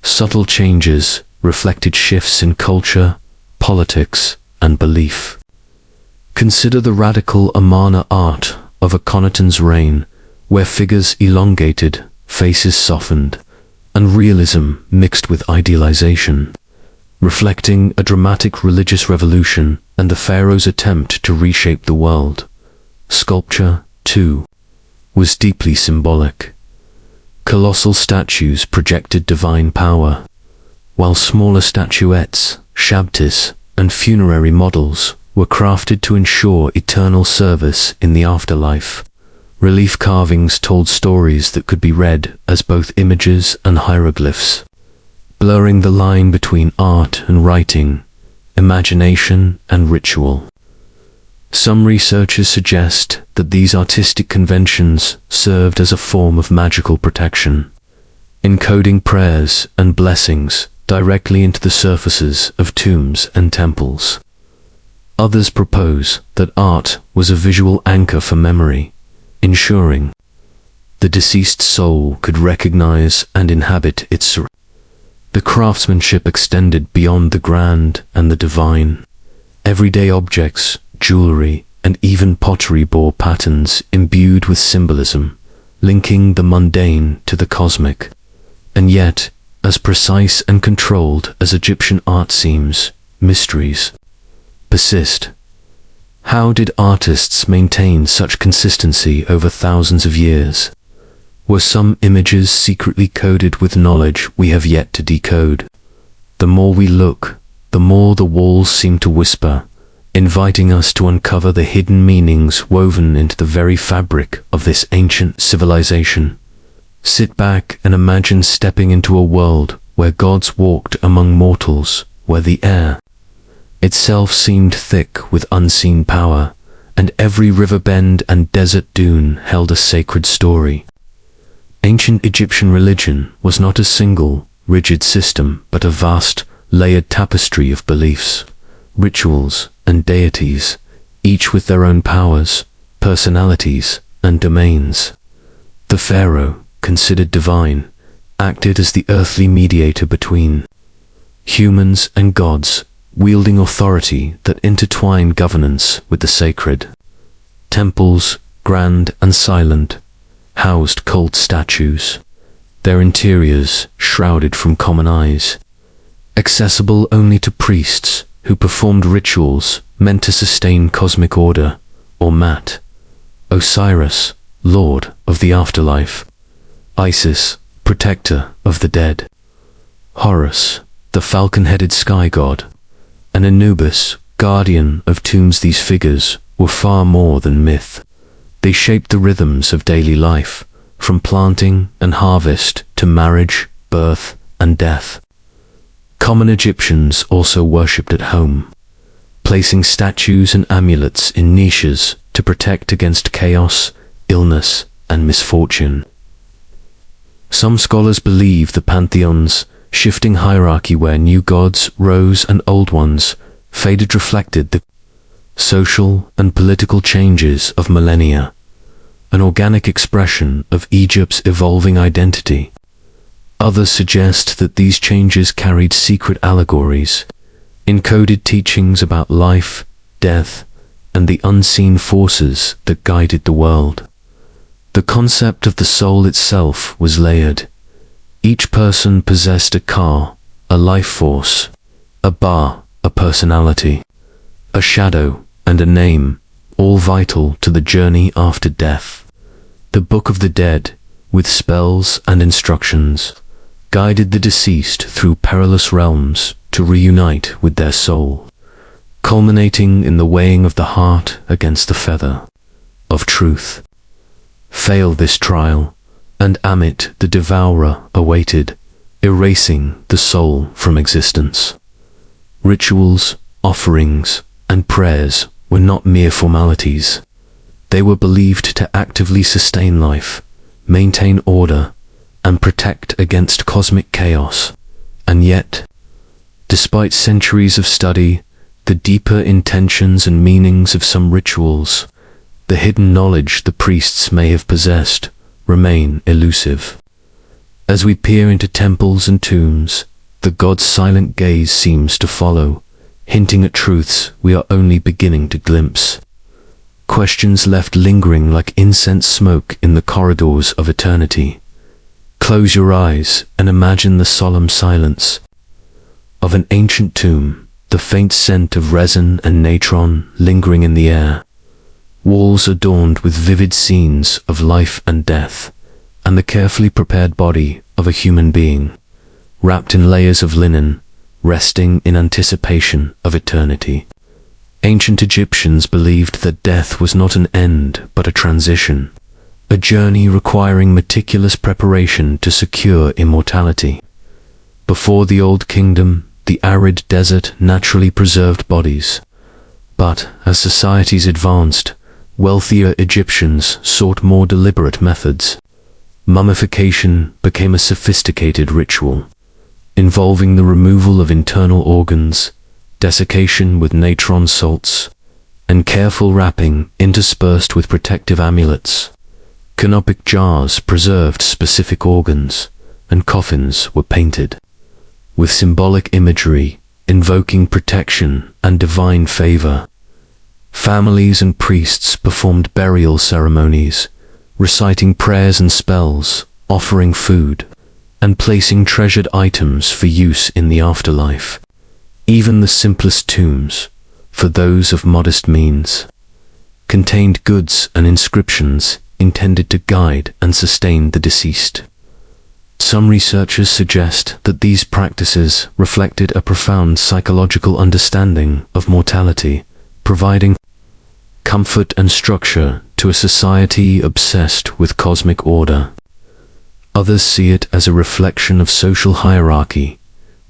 subtle changes reflected shifts in culture, politics, and belief. Consider the radical Amarna art of Akhenaten's reign, where figures elongated, faces softened, and realism mixed with idealization, reflecting a dramatic religious revolution and the pharaoh's attempt to reshape the world. Sculpture, too, was deeply symbolic. Colossal statues projected divine power, while smaller statuettes, shabtis, and funerary models were crafted to ensure eternal service in the afterlife. Relief carvings told stories that could be read as both images and hieroglyphs, blurring the line between art and writing, imagination and ritual. Some researchers suggest that these artistic conventions served as a form of magical protection, encoding prayers and blessings directly into the surfaces of tombs and temples. Others propose that art was a visual anchor for memory, ensuring the deceased soul could recognize and inhabit its surroundings. The craftsmanship extended beyond the grand and the divine. Everyday objects, jewelry, and even pottery bore patterns imbued with symbolism, linking the mundane to the cosmic. And yet, as precise and controlled as Egyptian art seems, mysteries persist. How did artists maintain such consistency over thousands of years? Were some images secretly coded with knowledge we have yet to decode? The more we look, the more the walls seem to whisper, inviting us to uncover the hidden meanings woven into the very fabric of this ancient civilization. Sit back and imagine stepping into a world where gods walked among mortals, where the air itself seemed thick with unseen power, and every river bend and desert dune held a sacred story. Ancient Egyptian religion was not a single, rigid system, but a vast, layered tapestry of beliefs, rituals, and deities, each with their own powers, personalities, and domains. The pharaoh, considered divine, acted as the earthly mediator between humans and gods, wielding authority that intertwined governance with the sacred. Temples, grand and silent, housed cult statues, their interiors shrouded from common eyes, accessible only to priests who performed rituals meant to sustain cosmic order, or Mat, Osiris, lord of the afterlife, Isis, protector of the dead, Horus, the falcon-headed sky god, and Anubis, guardian of tombs. These figures were far more than myth. They shaped the rhythms of daily life, from planting and harvest to marriage, birth, and death. Common Egyptians also worshipped at home, placing statues and amulets in niches to protect against chaos, illness, and misfortune. Some scholars believe the pantheon's shifting hierarchy, where new gods rose and old ones faded, reflected the social and political changes of millennia, an organic expression of Egypt's evolving identity. Others suggest that these changes carried secret allegories, encoded teachings about life, death, and the unseen forces that guided the world. The concept of the soul itself was layered. Each person possessed a ka, a life force, a ba, a personality, a shadow, and a name, all vital to the journey after death. The Book of the Dead, with spells and instructions, guided the deceased through perilous realms to reunite with their soul, culminating in the weighing of the heart against the feather of truth. Fail this trial, and Amit the Devourer awaited, erasing the soul from existence. Rituals, offerings, and prayers were not mere formalities. They were believed to actively sustain life, maintain order, and protect against cosmic chaos. And yet, despite centuries of study, the deeper intentions and meanings of some rituals, the hidden knowledge the priests may have possessed, remain elusive. As we peer into temples and tombs, the god's silent gaze seems to follow, hinting at truths we are only beginning to glimpse. Questions left lingering like incense smoke in the corridors of eternity. Close your eyes and imagine the solemn silence of an ancient tomb, the faint scent of resin and natron lingering in the air. Walls adorned with vivid scenes of life and death, and the carefully prepared body of a human being, wrapped in layers of linen, resting in anticipation of eternity. Ancient Egyptians believed that death was not an end but a transition, a journey requiring meticulous preparation to secure immortality. Before the Old Kingdom, the arid desert naturally preserved bodies. But as societies advanced, wealthier Egyptians sought more deliberate methods. Mummification became a sophisticated ritual, involving the removal of internal organs, desiccation with natron salts, and careful wrapping interspersed with protective amulets. Canopic jars preserved specific organs, and coffins were painted with symbolic imagery invoking protection and divine favor. Families and priests performed burial ceremonies, reciting prayers and spells, offering food, and placing treasured items for use in the afterlife. Even the simplest tombs, for those of modest means, contained goods and inscriptions intended to guide and sustain the deceased. Some researchers suggest that these practices reflected a profound psychological understanding of mortality, providing comfort and structure to a society obsessed with cosmic order. Others see it as a reflection of social hierarchy,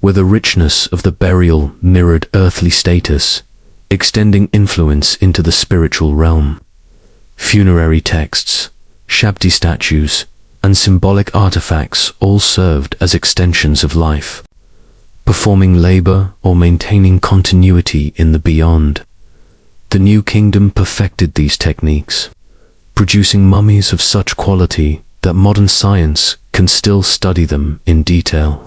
where the richness of the burial mirrored earthly status, extending influence into the spiritual realm. Funerary texts, Shabti statues, and symbolic artifacts all served as extensions of life, performing labor or maintaining continuity in the beyond. The New Kingdom perfected these techniques, producing mummies of such quality that modern science can still study them in detail,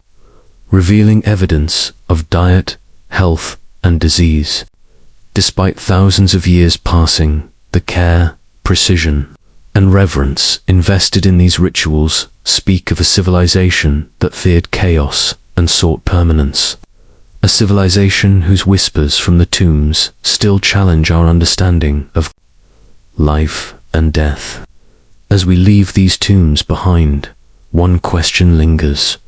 revealing evidence of diet, health, and disease. Despite thousands of years passing, the care, precision, and reverence invested in these rituals speak of a civilization that feared chaos and sought permanence. A civilization whose whispers from the tombs still challenge our understanding of life and death. As we leave these tombs behind, one question lingers.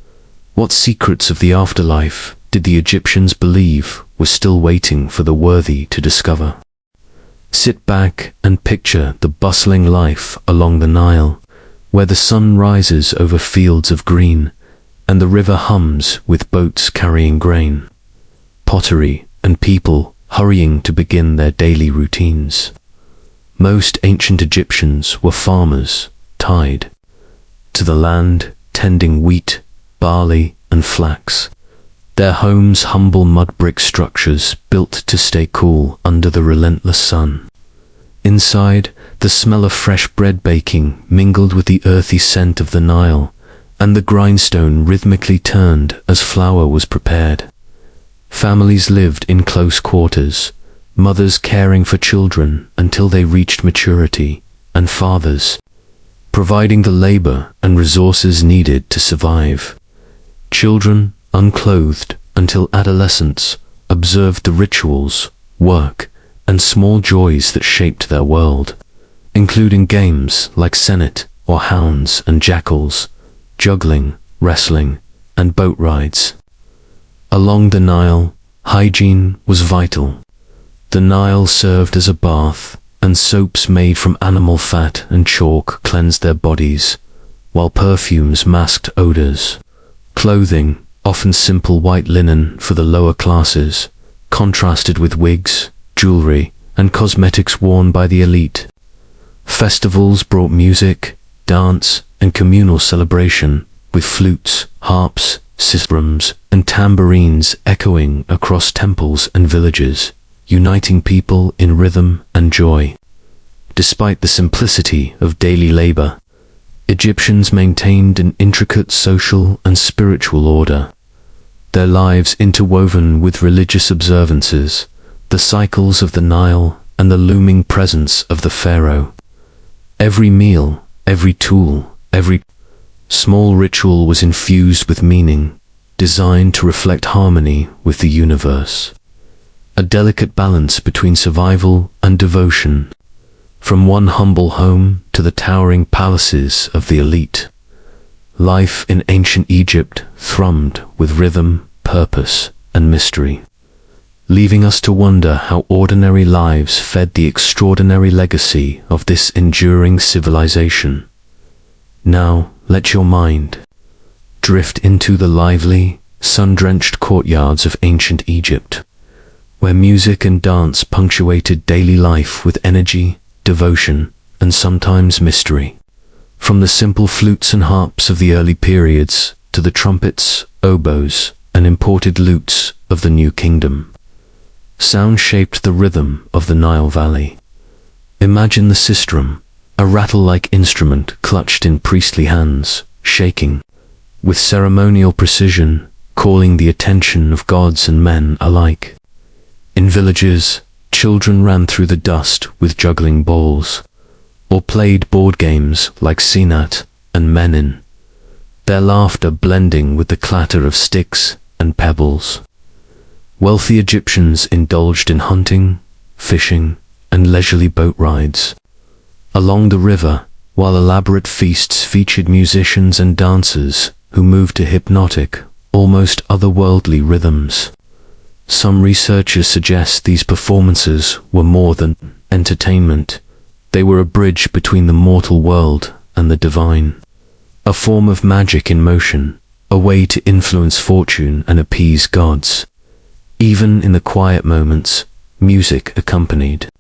What secrets of the afterlife did the Egyptians believe were still waiting for the worthy to discover? Sit back and picture the bustling life along the Nile, where the sun rises over fields of green, and the river hums with boats carrying grain, pottery, and people hurrying to begin their daily routines. Most ancient Egyptians were farmers, tied to the land, tending wheat, barley, and flax. Their homes humble mud brick structures built to stay cool under the relentless sun. Inside, the smell of fresh bread baking mingled with the earthy scent of the Nile, and the grindstone rhythmically turned as flour was prepared. Families lived in close quarters, mothers caring for children until they reached maturity, and fathers providing the labor and resources needed to survive. Children, unclothed until adolescence, observed the rituals, work, and small joys that shaped their world, including games like senet or hounds and jackals, juggling, wrestling, and boat rides. Along the Nile, hygiene was vital. The Nile served as a bath, and soaps made from animal fat and chalk cleansed their bodies, while perfumes masked odors. Clothing, often simple white linen for the lower classes, contrasted with wigs, jewelry, and cosmetics worn by the elite. Festivals brought music, dance, and communal celebration, with flutes, harps, sistrums, and tambourines echoing across temples and villages, uniting people in rhythm and joy. Despite the simplicity of daily labor, Egyptians maintained an intricate social and spiritual order, their lives interwoven with religious observances, the cycles of the Nile, and the looming presence of the pharaoh. Every meal, every tool, every small ritual was infused with meaning, designed to reflect harmony with the universe. A delicate balance between survival and devotion, from one humble home to the towering palaces of the elite. Life in ancient Egypt thrummed with rhythm, purpose, and mystery, leaving us to wonder how ordinary lives fed the extraordinary legacy of this enduring civilization. Now, let your mind drift into the lively, sun-drenched courtyards of ancient Egypt, where music and dance punctuated daily life with energy, devotion, and sometimes mystery. From the simple flutes and harps of the early periods to the trumpets, oboes, and imported lutes of the New Kingdom, sound shaped the rhythm of the Nile Valley. Imagine the sistrum, a rattle-like instrument clutched in priestly hands, shaking with ceremonial precision, calling the attention of gods and men alike. In villages, children ran through the dust with juggling balls, or played board games like Senat and Menin, their laughter blending with the clatter of sticks and pebbles. Wealthy Egyptians indulged in hunting, fishing, and leisurely boat rides along the river, while elaborate feasts featured musicians and dancers who moved to hypnotic, almost otherworldly rhythms. Some researchers suggest these performances were more than entertainment. They were a bridge between the mortal world and the divine, a form of magic in motion, a way to influence fortune and appease gods. Even in the quiet moments, music accompanied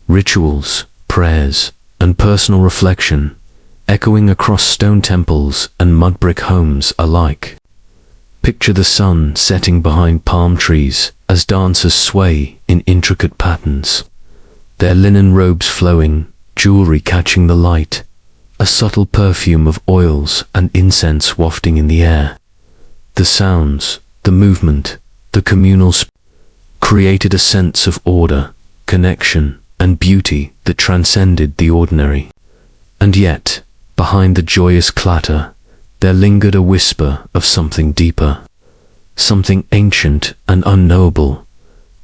rituals, prayers, and personal reflection, echoing across stone temples and mud brick homes alike. Picture the sun setting behind palm trees as dancers sway in intricate patterns, their linen robes flowing, jewelry catching the light, a subtle perfume of oils and incense wafting in the air. The sounds, the movement, the communal created a sense of order, connection, and beauty that transcended the ordinary. And yet, behind the joyous clatter, there lingered a whisper of something deeper, something ancient and unknowable,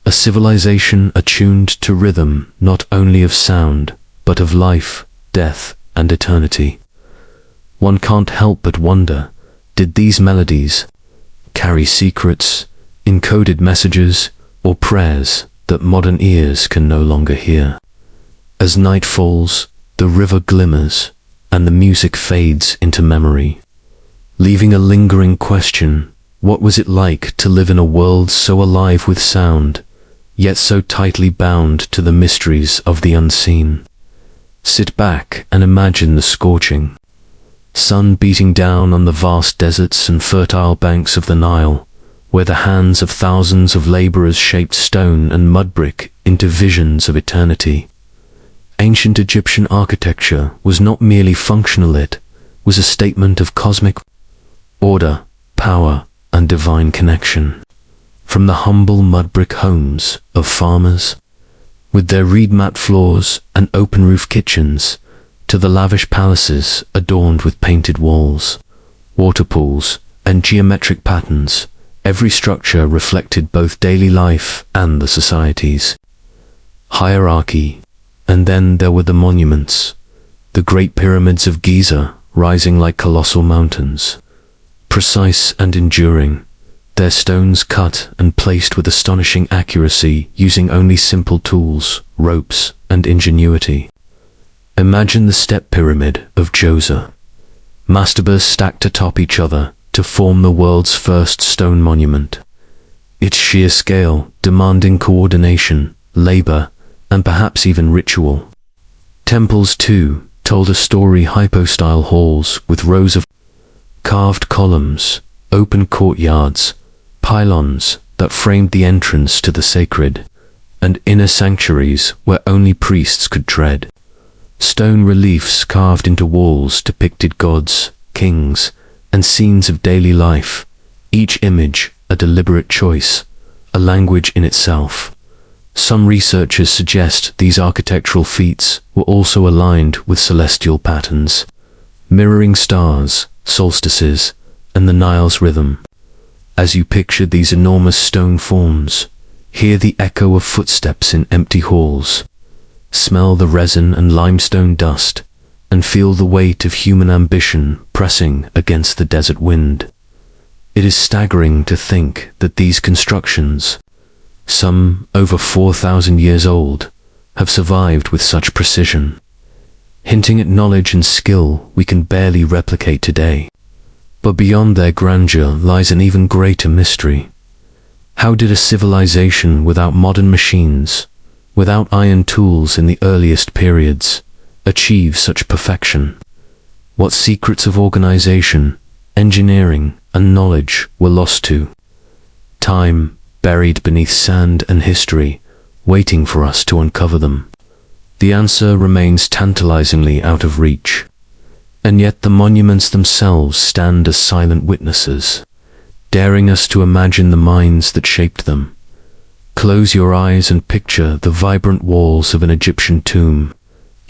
a civilization attuned to rhythm not only of sound, but of life, death, and eternity. One can't help but wonder, did these melodies carry secrets, encoded messages, or prayers that modern ears can no longer hear? As night falls, the river glimmers, and the music fades into memory, leaving a lingering question: what was it like to live in a world so alive with sound, yet so tightly bound to the mysteries of the unseen? Sit back and imagine the scorching sun beating down on the vast deserts and fertile banks of the Nile, where the hands of thousands of laborers shaped stone and mud brick into visions of eternity. Ancient Egyptian architecture was not merely functional, it was a statement of cosmic order, power, and divine connection. From the humble mud brick homes of farmers, with their reed mat floors and open roof kitchens, to the lavish palaces adorned with painted walls, water pools, and geometric patterns, every structure reflected both daily life and the society's hierarchy. And then there were the monuments, the great pyramids of Giza rising like colossal mountains, precise and enduring, their stones cut and placed with astonishing accuracy using only simple tools, ropes, and ingenuity. Imagine the step pyramid of Djoser, mastabas stacked atop each other to form the world's first stone monument, its sheer scale demanding coordination, labor, and perhaps even ritual. Temples, too, told a story: hypostyle halls with rows of carved columns, open courtyards, pylons that framed the entrance to the sacred, and inner sanctuaries where only priests could tread. Stone reliefs carved into walls depicted gods, kings, and scenes of daily life, each image a deliberate choice, a language in itself. Some researchers suggest these architectural feats were also aligned with celestial patterns, mirroring stars, solstices, and the Nile's rhythm. As you picture these enormous stone forms, hear the echo of footsteps in empty halls, smell the resin and limestone dust, and feel the weight of human ambition pressing against the desert wind. It is staggering to think that these constructions, some over 4,000 years old, have survived with such precision, hinting at knowledge and skill we can barely replicate today. But beyond their grandeur lies an even greater mystery. How did a civilization without modern machines, without iron tools in the earliest periods, achieve such perfection? What secrets of organization, engineering, and knowledge were lost to time, buried beneath sand and history, waiting for us to uncover them? The answer remains tantalizingly out of reach. And yet the monuments themselves stand as silent witnesses, daring us to imagine the minds that shaped them. Close your eyes and picture the vibrant walls of an Egyptian tomb,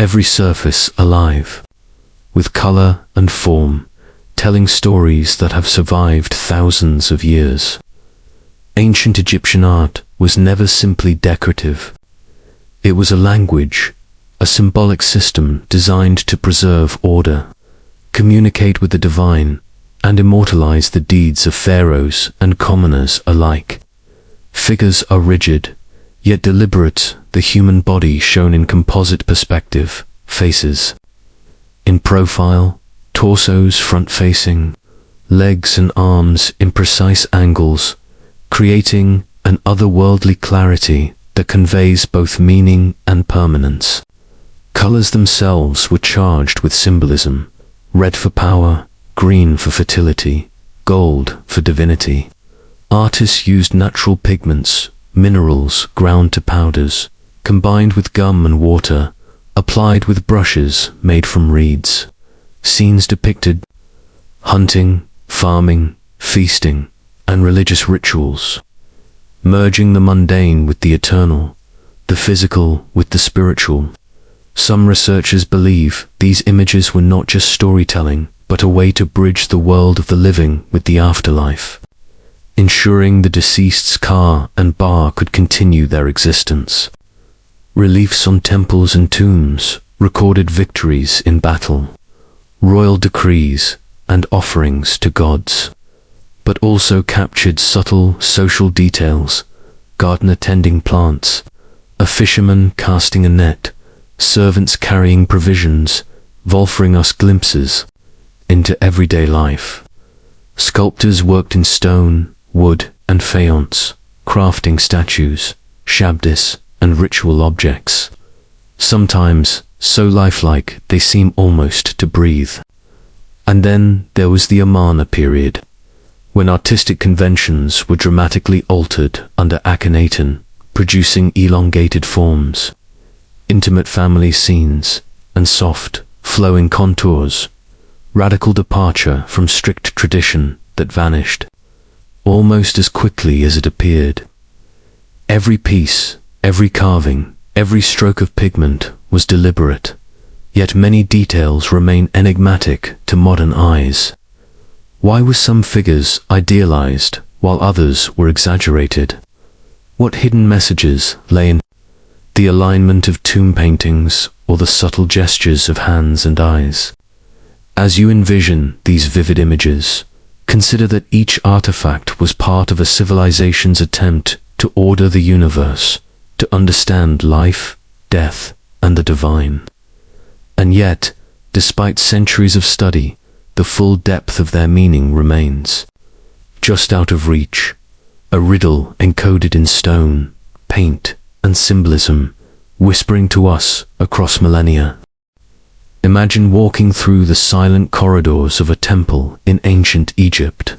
every surface alive, with color and form, telling stories that have survived thousands of years. Ancient Egyptian art was never simply decorative. It was a language, a symbolic system designed to preserve order, communicate with the divine, and immortalize the deeds of pharaohs and commoners alike. Figures are rigid, yet deliberate, the human body shown in composite perspective, faces in profile, torsos front-facing, legs and arms in precise angles, creating an otherworldly clarity that conveys both meaning and permanence. Colors themselves were charged with symbolism: red for power, green for fertility, gold for divinity. Artists used natural pigments, minerals ground to powders, combined with gum and water, applied with brushes made from reeds. Scenes depicted hunting, farming, feasting, and religious rituals. merging the mundane with the eternal, the physical with the spiritual. Some researchers believe these images were not just storytelling, but a way to bridge the world of the living with the afterlife, ensuring the deceased's ka and ba could continue their existence. Reliefs on temples and tombs recorded victories in battle, royal decrees, and offerings to gods, but also captured subtle social details: gardener tending plants, a fisherman casting a net, servants carrying provisions, offering us glimpses into everyday life. Sculptors worked in stone, wood, and faience, crafting statues, shabdis, and ritual objects, sometimes so lifelike they seem almost to breathe. And then there was the Amarna period, when artistic conventions were dramatically altered under Akhenaten, producing elongated forms, intimate family scenes, and soft, flowing contours, radical departure from strict tradition that vanished almost as quickly as it appeared. Every piece, every carving, every stroke of pigment was deliberate, yet many details remain enigmatic to modern eyes. Why were some figures idealized while others were exaggerated? What hidden messages lay in the alignment of tomb paintings or the subtle gestures of hands and eyes? As you envision these vivid images, consider that each artifact was part of a civilization's attempt to order the universe, to understand life, death, and the divine. And yet, despite centuries of study, the full depth of their meaning remains just out of reach, a riddle encoded in stone, paint, and symbolism, whispering to us across millennia. Imagine walking through the silent corridors of a temple in ancient Egypt,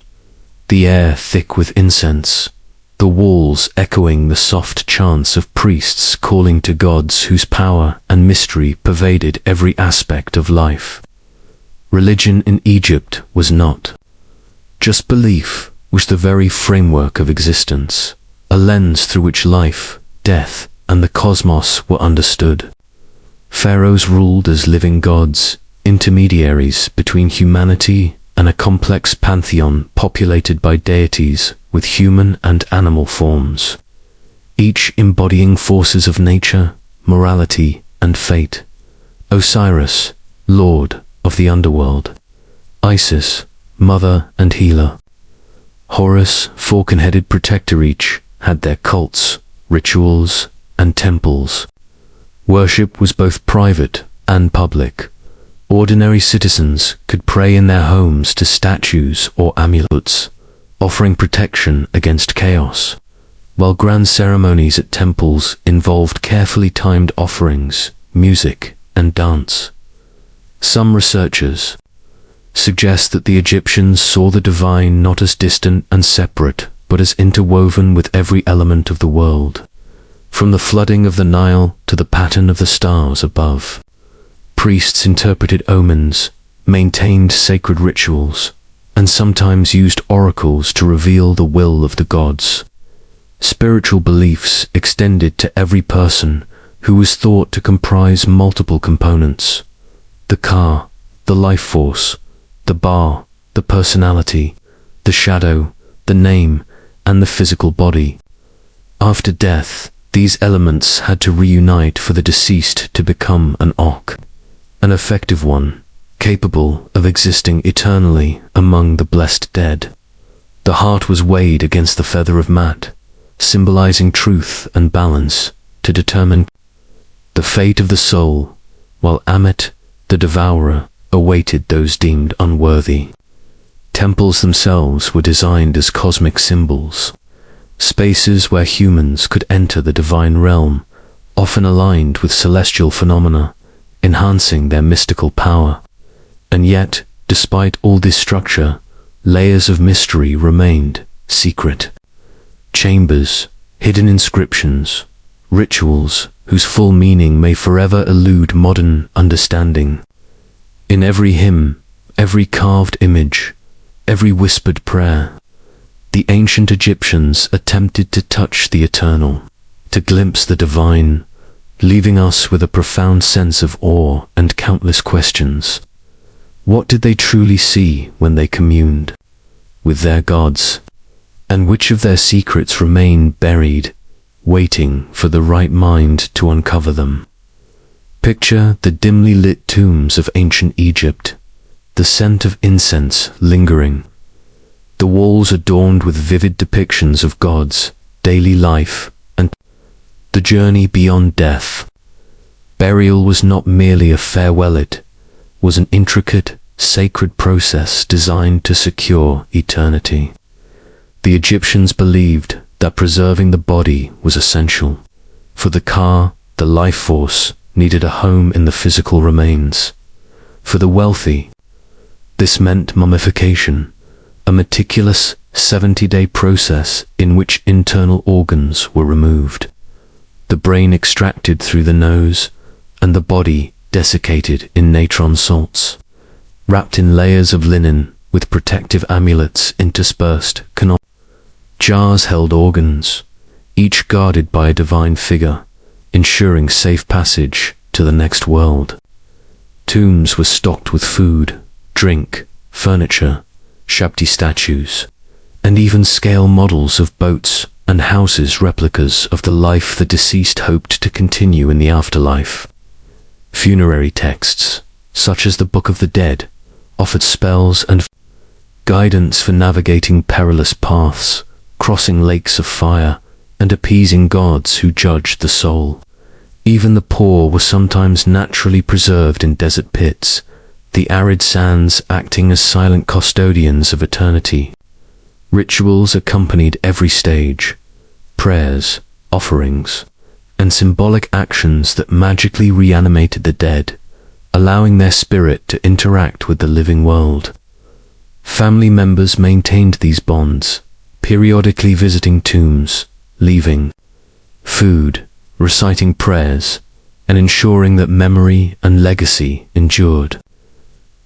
the air thick with incense, the walls echoing the soft chants of priests calling to gods whose power and mystery pervaded every aspect of life. Religion in Egypt was not just belief, was the very framework of existence, a lens through which life, death, and the cosmos were understood. Pharaohs ruled as living gods, intermediaries between humanity and a complex pantheon populated by deities with human and animal forms, each embodying forces of nature, morality, and fate. Osiris, lord of the underworld; Isis, mother and healer; Horus, falcon-headed protector. Each had their cults, rituals, and temples. Worship was both private and public. Ordinary citizens could pray in their homes to statues or amulets, offering protection against chaos, while grand ceremonies at temples involved carefully timed offerings, music, and dance. Some researchers suggest that the Egyptians saw the divine not as distant and separate, but as interwoven with every element of the world, from the flooding of the Nile to the pattern of the stars above. Priests interpreted omens, maintained sacred rituals, and sometimes used oracles to reveal the will of the gods. Spiritual beliefs extended to every person, who was thought to comprise multiple components: the ka, the life force; the ba, the personality; the shadow, the name, and the physical body. After death, these elements had to reunite for the deceased to become an ok, an effective one, capable of existing eternally among the blessed dead. The heart was weighed against the feather of Mat, symbolizing truth and balance, to determine the fate of the soul, while Amet, the devourer, awaited those deemed unworthy. Temples themselves were designed as cosmic symbols, spaces where humans could enter the divine realm, often aligned with celestial phenomena, enhancing their mystical power. And yet, despite all this structure, layers of mystery remained secret. Chambers, hidden inscriptions, rituals whose full meaning may forever elude modern understanding. In every hymn, every carved image, every whispered prayer, The ancient Egyptians attempted to touch the eternal, to glimpse the divine, leaving us with a profound sense of awe and countless questions. What did they truly see when they communed with their gods? And which of their secrets remain buried, waiting for the right mind to uncover them? Picture the dimly lit tombs of ancient Egypt, the scent of incense lingering. The walls adorned with vivid depictions of gods, daily life, and the journey beyond death. Burial was not merely a farewell, it was an intricate, sacred process designed to secure eternity. The Egyptians believed that preserving the body was essential, for the Ka, the life force, needed a home in the physical remains. For the wealthy, this meant mummification, a meticulous 70-day process in which internal organs were removed, the brain extracted through the nose, and the body desiccated in natron salts, wrapped in layers of linen with protective amulets interspersed. Jars held organs, each guarded by a divine figure, ensuring safe passage to the next world. Tombs were stocked with food, drink, furniture, Shabti statues, and even scale models of boats and houses, replicas of the life the deceased hoped to continue in the afterlife. Funerary texts, such as the Book of the Dead, offered spells and guidance for navigating perilous paths, crossing lakes of fire, and appeasing gods who judged the soul. Even the poor were sometimes naturally preserved in desert pits, the arid sands acting as silent custodians of eternity. Rituals accompanied every stage, prayers, offerings, and symbolic actions that magically reanimated the dead, allowing their spirit to interact with the living world. Family members maintained these bonds, periodically visiting tombs, leaving food, reciting prayers, and ensuring that memory and legacy endured.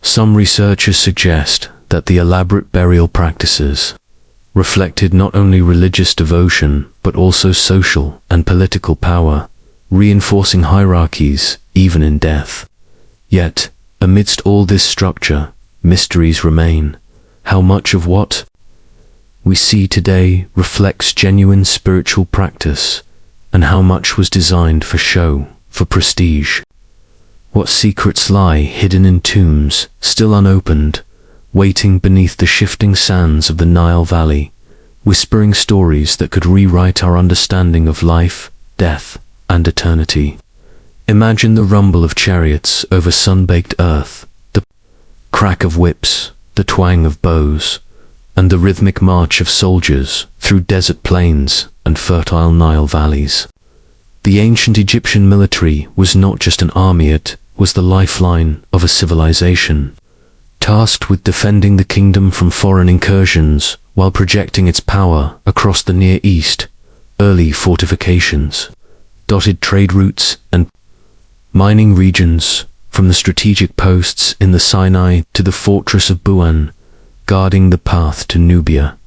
Some researchers suggest that the elaborate burial practices reflected not only religious devotion but also social and political power, reinforcing hierarchies even in death. Yet, amidst all this structure, mysteries remain. How much of what we see today reflects genuine spiritual practice, and how much was designed for show, for prestige? What secrets lie hidden in tombs, still unopened, waiting beneath the shifting sands of the Nile Valley, whispering stories that could rewrite our understanding of life, death, and eternity? Imagine the rumble of chariots over sun-baked earth, the crack of whips, the twang of bows, and the rhythmic march of soldiers through desert plains and fertile Nile valleys. The ancient Egyptian military was not just an army, it was the lifeline of a civilization, tasked with defending the kingdom from foreign incursions while projecting its power across the Near East. Early fortifications dotted trade routes and mining regions, from the strategic posts in the Sinai to the fortress of Buan, guarding the path to Nubia.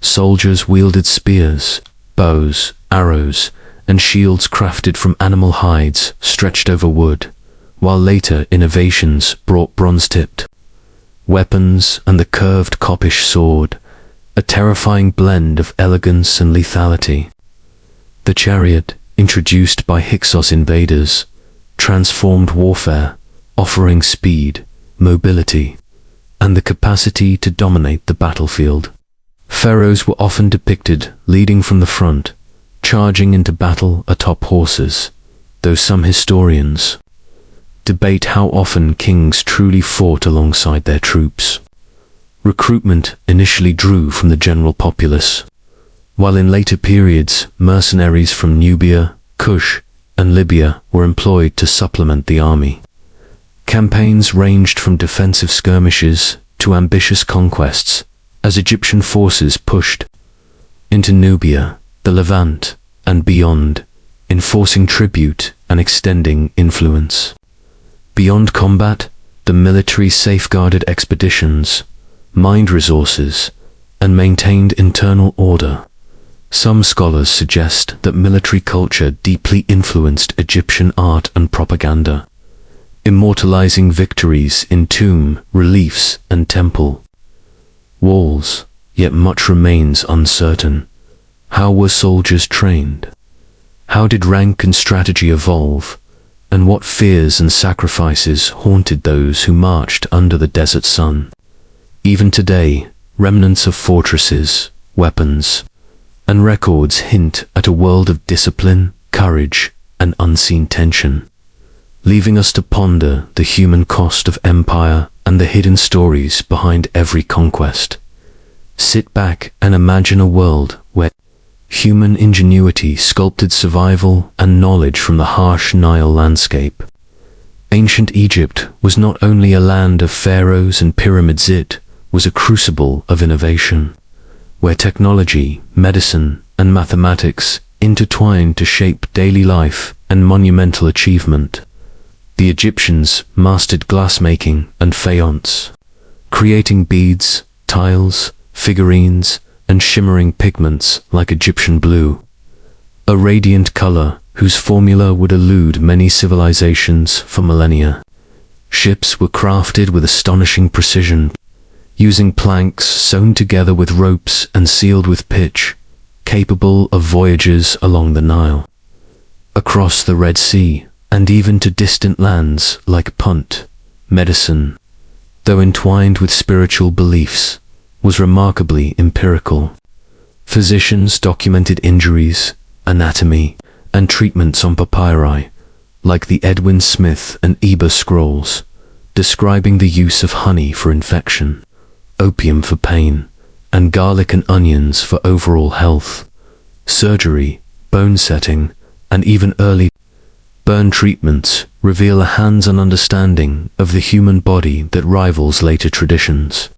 Soldiers wielded spears, bows, arrows, and shields crafted from animal hides stretched over wood, while later innovations brought bronze-tipped weapons and the curved Coppish sword, a terrifying blend of elegance and lethality. The chariot, introduced by Hyksos invaders, transformed warfare, offering speed, mobility, and the capacity to dominate the battlefield. Pharaohs were often depicted leading from the front, charging into battle atop horses, though some historians debate how often kings truly fought alongside their troops. Recruitment initially drew from the general populace, while in later periods mercenaries from Nubia, Kush, and Libya were employed to supplement the army. Campaigns ranged from defensive skirmishes to ambitious conquests as Egyptian forces pushed into Nubia, the Levant, and beyond, enforcing tribute and extending influence. Beyond combat, the military safeguarded expeditions, mined resources, and maintained internal order. Some scholars suggest that military culture deeply influenced Egyptian art and propaganda, immortalizing victories in tomb, reliefs, and temple walls, yet much remains uncertain. How were soldiers trained? How did rank and strategy evolve? And what fears and sacrifices haunted those who marched under the desert sun? Even today, remnants of fortresses, weapons, and records hint at a world of discipline, courage, and unseen tension, leaving us to ponder the human cost of empire and the hidden stories behind every conquest. Sit back and imagine a world where human ingenuity sculpted survival and knowledge from the harsh Nile landscape. Ancient Egypt was not only a land of pharaohs and pyramids, it was a crucible of innovation, where technology, medicine, and mathematics intertwined to shape daily life and monumental achievement. The Egyptians mastered glassmaking and faience, creating beads, tiles, figurines, and shimmering pigments like Egyptian blue, a radiant color whose formula would elude many civilizations for millennia. Ships were crafted with astonishing precision, using planks sewn together with ropes and sealed with pitch, capable of voyages along the Nile, across the Red Sea, and even to distant lands like Punt. Medicine, though entwined with spiritual beliefs, was remarkably empirical. Physicians documented injuries, anatomy, and treatments on papyri, like the Edwin Smith and Eber scrolls, describing the use of honey for infection, opium for pain, and garlic and onions for overall health. Surgery, bone setting, and even early burn treatments reveal a hands-on understanding of the human body that rivals later traditions.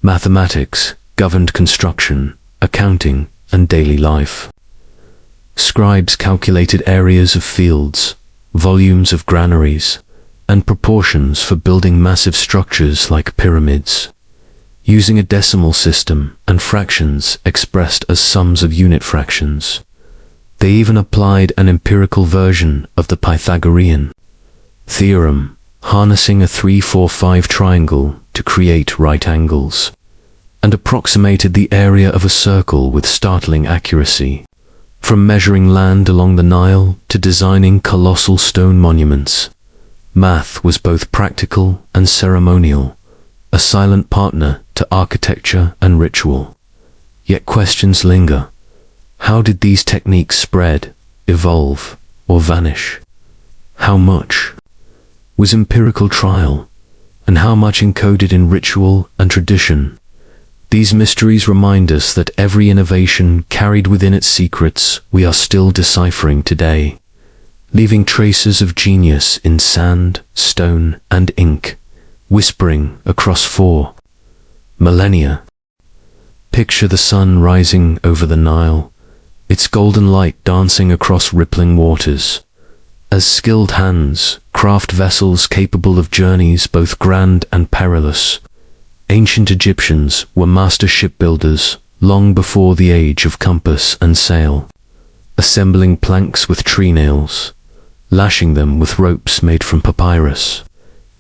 Mathematics governed construction, accounting, and daily life. Scribes calculated areas of fields, volumes of granaries, and proportions for building massive structures like pyramids, using a decimal system and fractions expressed as sums of unit fractions. They even applied an empirical version of the Pythagorean theorem, harnessing a 3-4-5 triangle to create right angles, and approximated the area of a circle with startling accuracy. From measuring land along the Nile to designing colossal stone monuments, math was both practical and ceremonial, a silent partner to architecture and ritual. Yet questions linger. How did these techniques spread, evolve, or vanish? How much was empirical trial, and how much encoded in ritual and tradition? These mysteries remind us that every innovation carried within its secrets we are still deciphering today, leaving traces of genius in sand, stone, and ink, whispering across 4 millennia. Picture the sun rising over the Nile, its golden light dancing across rippling waters, as skilled hands craft vessels capable of journeys both grand and perilous. Ancient Egyptians were master shipbuilders long before the age of compass and sail, assembling planks with tree nails, lashing them with ropes made from papyrus,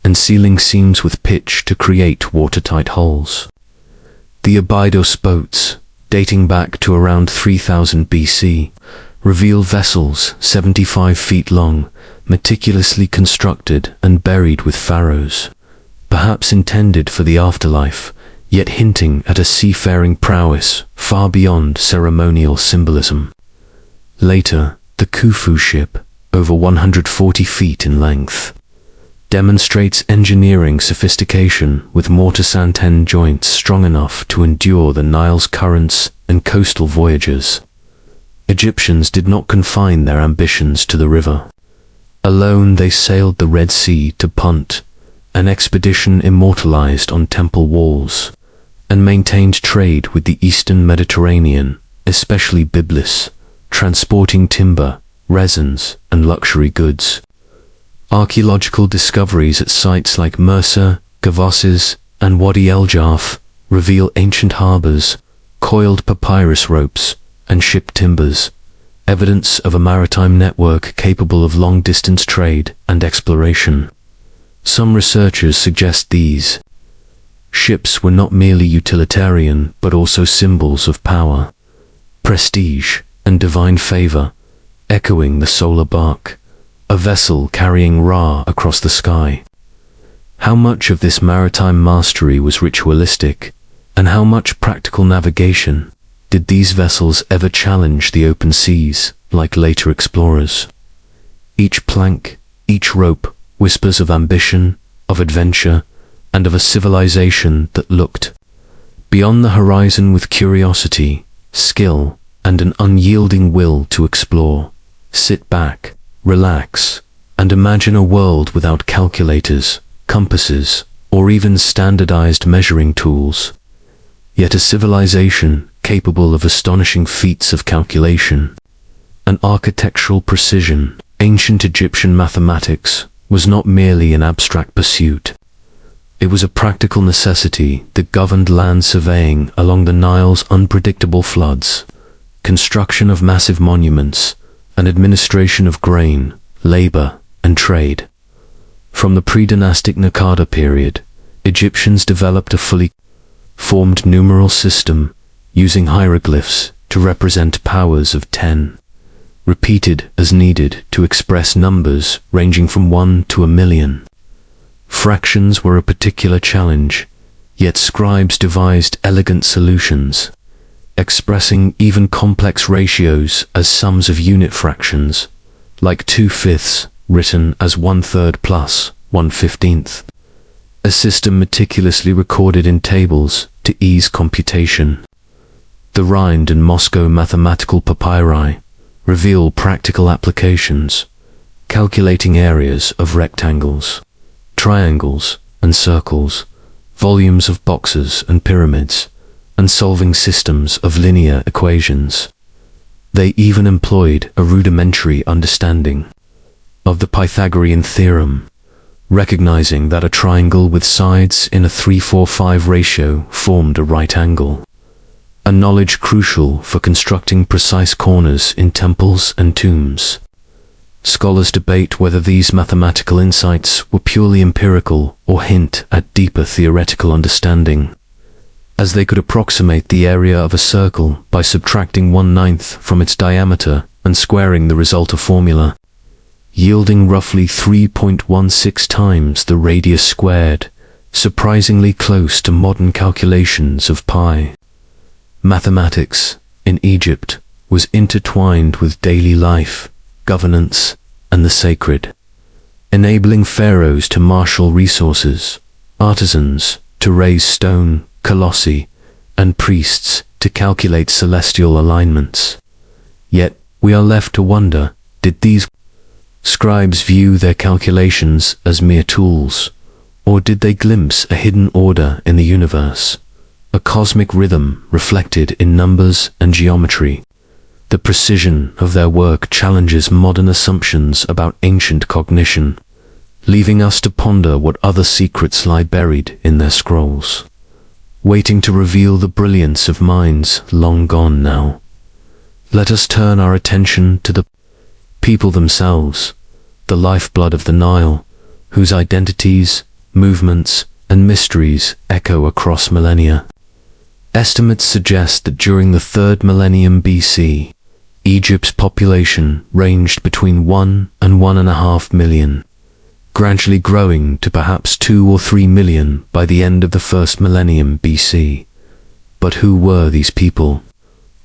and sealing seams with pitch to create watertight hulls. The Abydos boats, dating back to around 3000 BC, reveal vessels 75 feet long, meticulously constructed and buried with pharaohs, perhaps intended for the afterlife, yet hinting at a seafaring prowess far beyond ceremonial symbolism. Later, the Khufu ship, over 140 feet in length, demonstrates engineering sophistication with mortise-and-tenon joints strong enough to endure the Nile's currents and coastal voyages. Egyptians did not confine their ambitions to the river. Alone they sailed the Red Sea to Punt, an expedition immortalized on temple walls, and maintained trade with the eastern Mediterranean, especially Byblis, transporting timber, resins, and luxury goods. Archaeological discoveries at sites like Mersa, Gavasses, and Wadi el Jarf reveal ancient harbors coiled papyrus ropes, and ship timbers, evidence of a maritime network capable of long-distance trade and exploration. Some researchers suggest these ships were not merely utilitarian but also symbols of power, prestige, and divine favor, echoing the solar bark, a vessel carrying Ra across the sky. How much of this maritime mastery was ritualistic, and how much practical navigation? Did these vessels ever challenge the open seas, like later explorers? Each plank, each rope, whispers of ambition, of adventure, and of a civilization that looked beyond the horizon with curiosity, skill, and an unyielding will to explore. Sit back, relax, and imagine a world without calculators, compasses, or even standardized measuring tools. Yet a civilization capable of astonishing feats of calculation and architectural precision. Ancient Egyptian mathematics was not merely an abstract pursuit. It was a practical necessity that governed land surveying along the Nile's unpredictable floods, construction of massive monuments, and administration of grain, labor, and trade. From the pre-dynastic Naqada period, Egyptians developed a fully formed numeral system using hieroglyphs to represent powers of 10, repeated as needed to express numbers ranging from 1 to 1,000,000. Fractions were a particular challenge, yet scribes devised elegant solutions, expressing even complex ratios as sums of unit fractions, like 2/5 written as 1/3 plus 1/15. A system meticulously recorded in tables to ease computation. The Rhind and Moscow mathematical papyri reveal practical applications, calculating areas of rectangles, triangles, and circles, volumes of boxes and pyramids, and solving systems of linear equations. They even employed a rudimentary understanding of the Pythagorean theorem, recognizing that a triangle with sides in a 3-4-5 ratio formed a right angle, a knowledge crucial for constructing precise corners in temples and tombs. Scholars debate whether these mathematical insights were purely empirical or hint at deeper theoretical understanding, as they could approximate the area of a circle by subtracting 1/9 from its diameter and squaring the result a formula, yielding roughly 3.16 times the radius squared, surprisingly close to modern calculations of pi. Mathematics, in Egypt, was intertwined with daily life, governance, and the sacred, enabling pharaohs to marshal resources, artisans to raise stone, colossi, and priests to calculate celestial alignments. Yet, we are left to wonder, did these scribes view their calculations as mere tools, or did they glimpse a hidden order in the universe, a cosmic rhythm reflected in numbers and geometry? The precision of their work challenges modern assumptions about ancient cognition, leaving us to ponder what other secrets lie buried in their scrolls, waiting to reveal the brilliance of minds long gone now. Let us turn our attention to the people themselves, the lifeblood of the Nile, whose identities, movements, and mysteries echo across millennia. Estimates suggest that during the 3rd millennium BC, Egypt's population ranged between 1 and 1.5 million, gradually growing to perhaps 2 or 3 million by the end of the 1st millennium BC. But who were these people?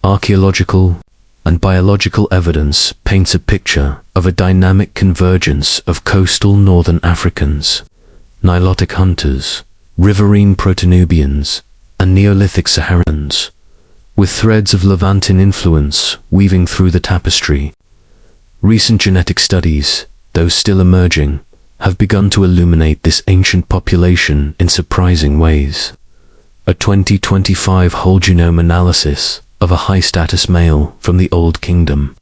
Archaeological and biological evidence paints a picture of a dynamic convergence of coastal northern Africans, Nilotic hunters, riverine Proto-Nubians, and Neolithic Saharans, with threads of Levantine influence weaving through the tapestry. Recent genetic studies, though still emerging, have begun to illuminate this ancient population in surprising ways. A 2025 whole genome analysis of a high-status male from the Old Kingdom,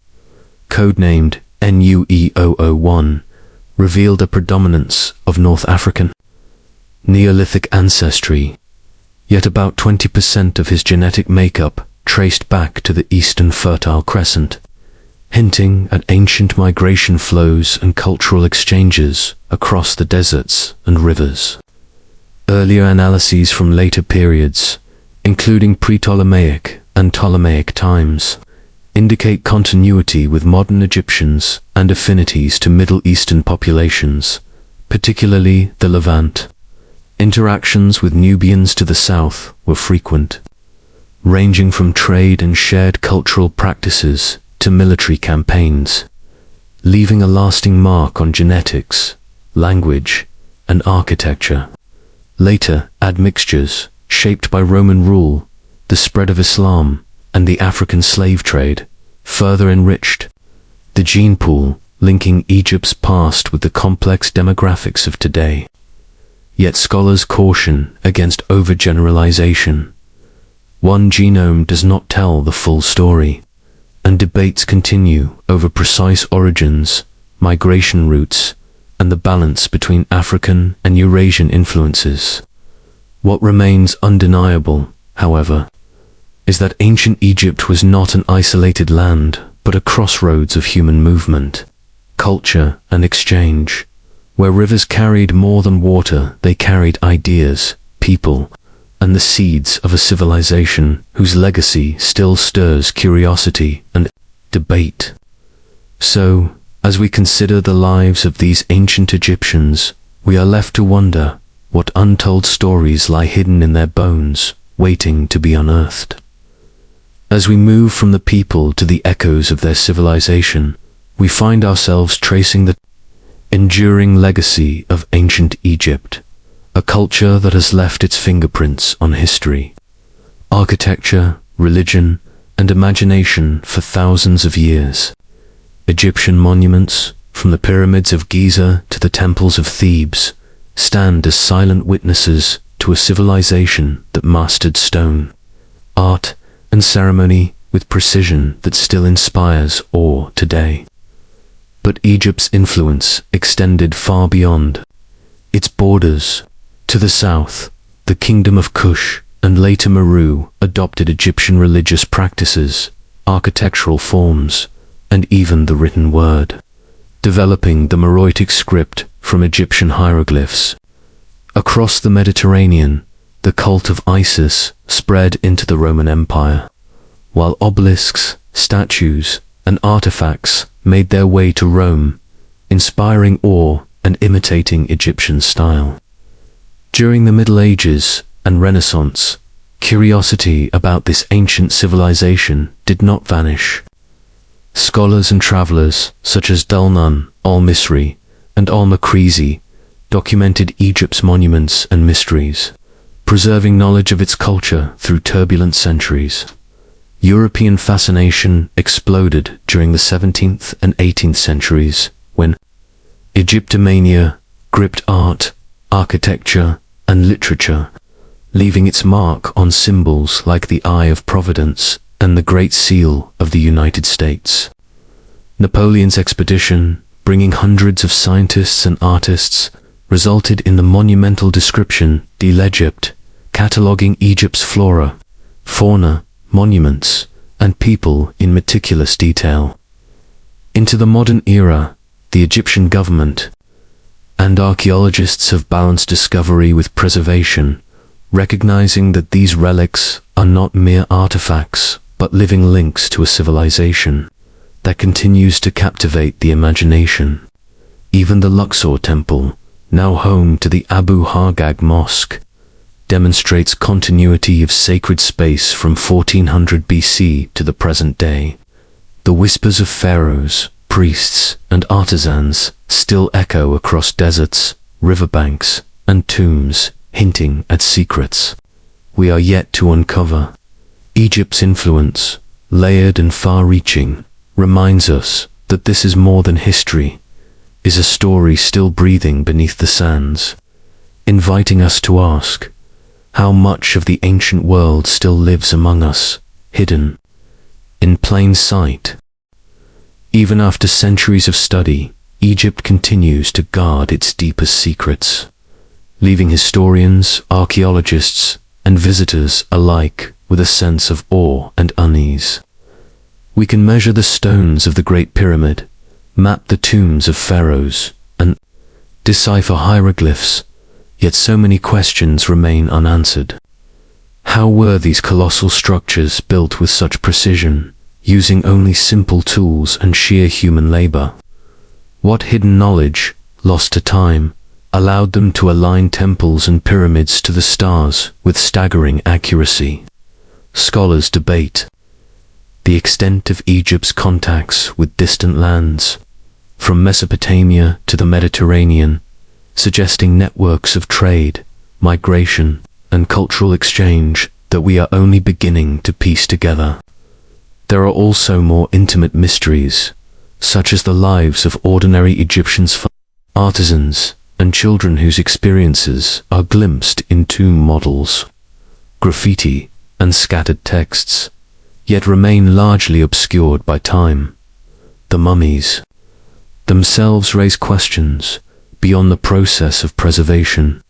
codenamed NUE001, revealed a predominance of North African Neolithic ancestry, yet about 20% of his genetic makeup traced back to the Eastern Fertile Crescent, hinting at ancient migration flows and cultural exchanges across the deserts and rivers. Earlier analyses from later periods, including pre-Ptolemaic and Ptolemaic times, indicate continuity with modern Egyptians and affinities to Middle Eastern populations, particularly the Levant. Interactions with Nubians to the south were frequent, ranging from trade and shared cultural practices to military campaigns, leaving a lasting mark on genetics, language, and architecture. Later, admixtures, shaped by Roman rule, the spread of Islam, and the African slave trade, further enriched the gene pool, linking Egypt's past with the complex demographics of today. Yet scholars caution against overgeneralization. One genome does not tell the full story, and debates continue over precise origins, migration routes, and the balance between African and Eurasian influences. What remains undeniable, however, is that ancient Egypt was not an isolated land, but a crossroads of human movement, culture, and exchange. Where rivers carried more than water, they carried ideas, people, and the seeds of a civilization whose legacy still stirs curiosity and debate. So, as we consider the lives of these ancient Egyptians, we are left to wonder what untold stories lie hidden in their bones, waiting to be unearthed. As we move from the people to the echoes of their civilization, we find ourselves tracing the enduring legacy of ancient Egypt, a culture that has left its fingerprints on history, architecture, religion, and imagination for thousands of years. Egyptian monuments, from the pyramids of Giza to the temples of Thebes, stand as silent witnesses to a civilization that mastered stone, art, and ceremony with precision that still inspires awe today. But Egypt's influence extended far beyond its borders. To the south, the kingdom of Kush and later Meru adopted Egyptian religious practices, architectural forms, and even the written word, developing the Meroitic script from Egyptian hieroglyphs. Across the Mediterranean, the cult of Isis spread into the Roman Empire, while obelisks, statues, and artifacts made their way to Rome, inspiring awe and imitating Egyptian style. During the Middle Ages and Renaissance, curiosity about this ancient civilization did not vanish. Scholars and travelers such as Dulnan al-Misri and al-Makrizi documented Egypt's monuments and mysteries, preserving knowledge of its culture through turbulent centuries. European fascination exploded during the 17th and 18th centuries when Egyptomania gripped art, architecture, and literature, leaving its mark on symbols like the Eye of Providence and the Great Seal of the United States. Napoleon's expedition, bringing hundreds of scientists and artists, resulted in the monumental description de l'Egypte, cataloguing Egypt's flora, fauna, monuments, and people in meticulous detail. Into the modern era, the Egyptian government and archaeologists have balanced discovery with preservation, recognizing that these relics are not mere artifacts, but living links to a civilization that continues to captivate the imagination. Even the Luxor Temple, now home to the Abu Hargag Mosque, demonstrates continuity of sacred space from 1400 BC to the present day. The whispers of pharaohs, priests, and artisans still echo across deserts, riverbanks, and tombs, hinting at secrets we are yet to uncover. Egypt's influence, layered and far-reaching, reminds us that this is more than history, is a story still breathing beneath the sands, inviting us to ask how much of the ancient world still lives among us, hidden in plain sight. Even after centuries of study, Egypt continues to guard its deepest secrets, leaving historians, archaeologists, and visitors alike with a sense of awe and unease. We can measure the stones of the Great Pyramid, map the tombs of pharaohs, and decipher hieroglyphs, yet so many questions remain unanswered. How were these colossal structures built with such precision, using only simple tools and sheer human labor? What hidden knowledge, lost to time, allowed them to align temples and pyramids to the stars with staggering accuracy? Scholars debate the extent of Egypt's contacts with distant lands, from Mesopotamia to the Mediterranean, suggesting networks of trade, migration, and cultural exchange that we are only beginning to piece together. There are also more intimate mysteries, such as the lives of ordinary Egyptians, artisans, and children whose experiences are glimpsed in tomb models, graffiti, and scattered texts, yet remain largely obscured by time. The mummies themselves raise questions beyond the process of preservation.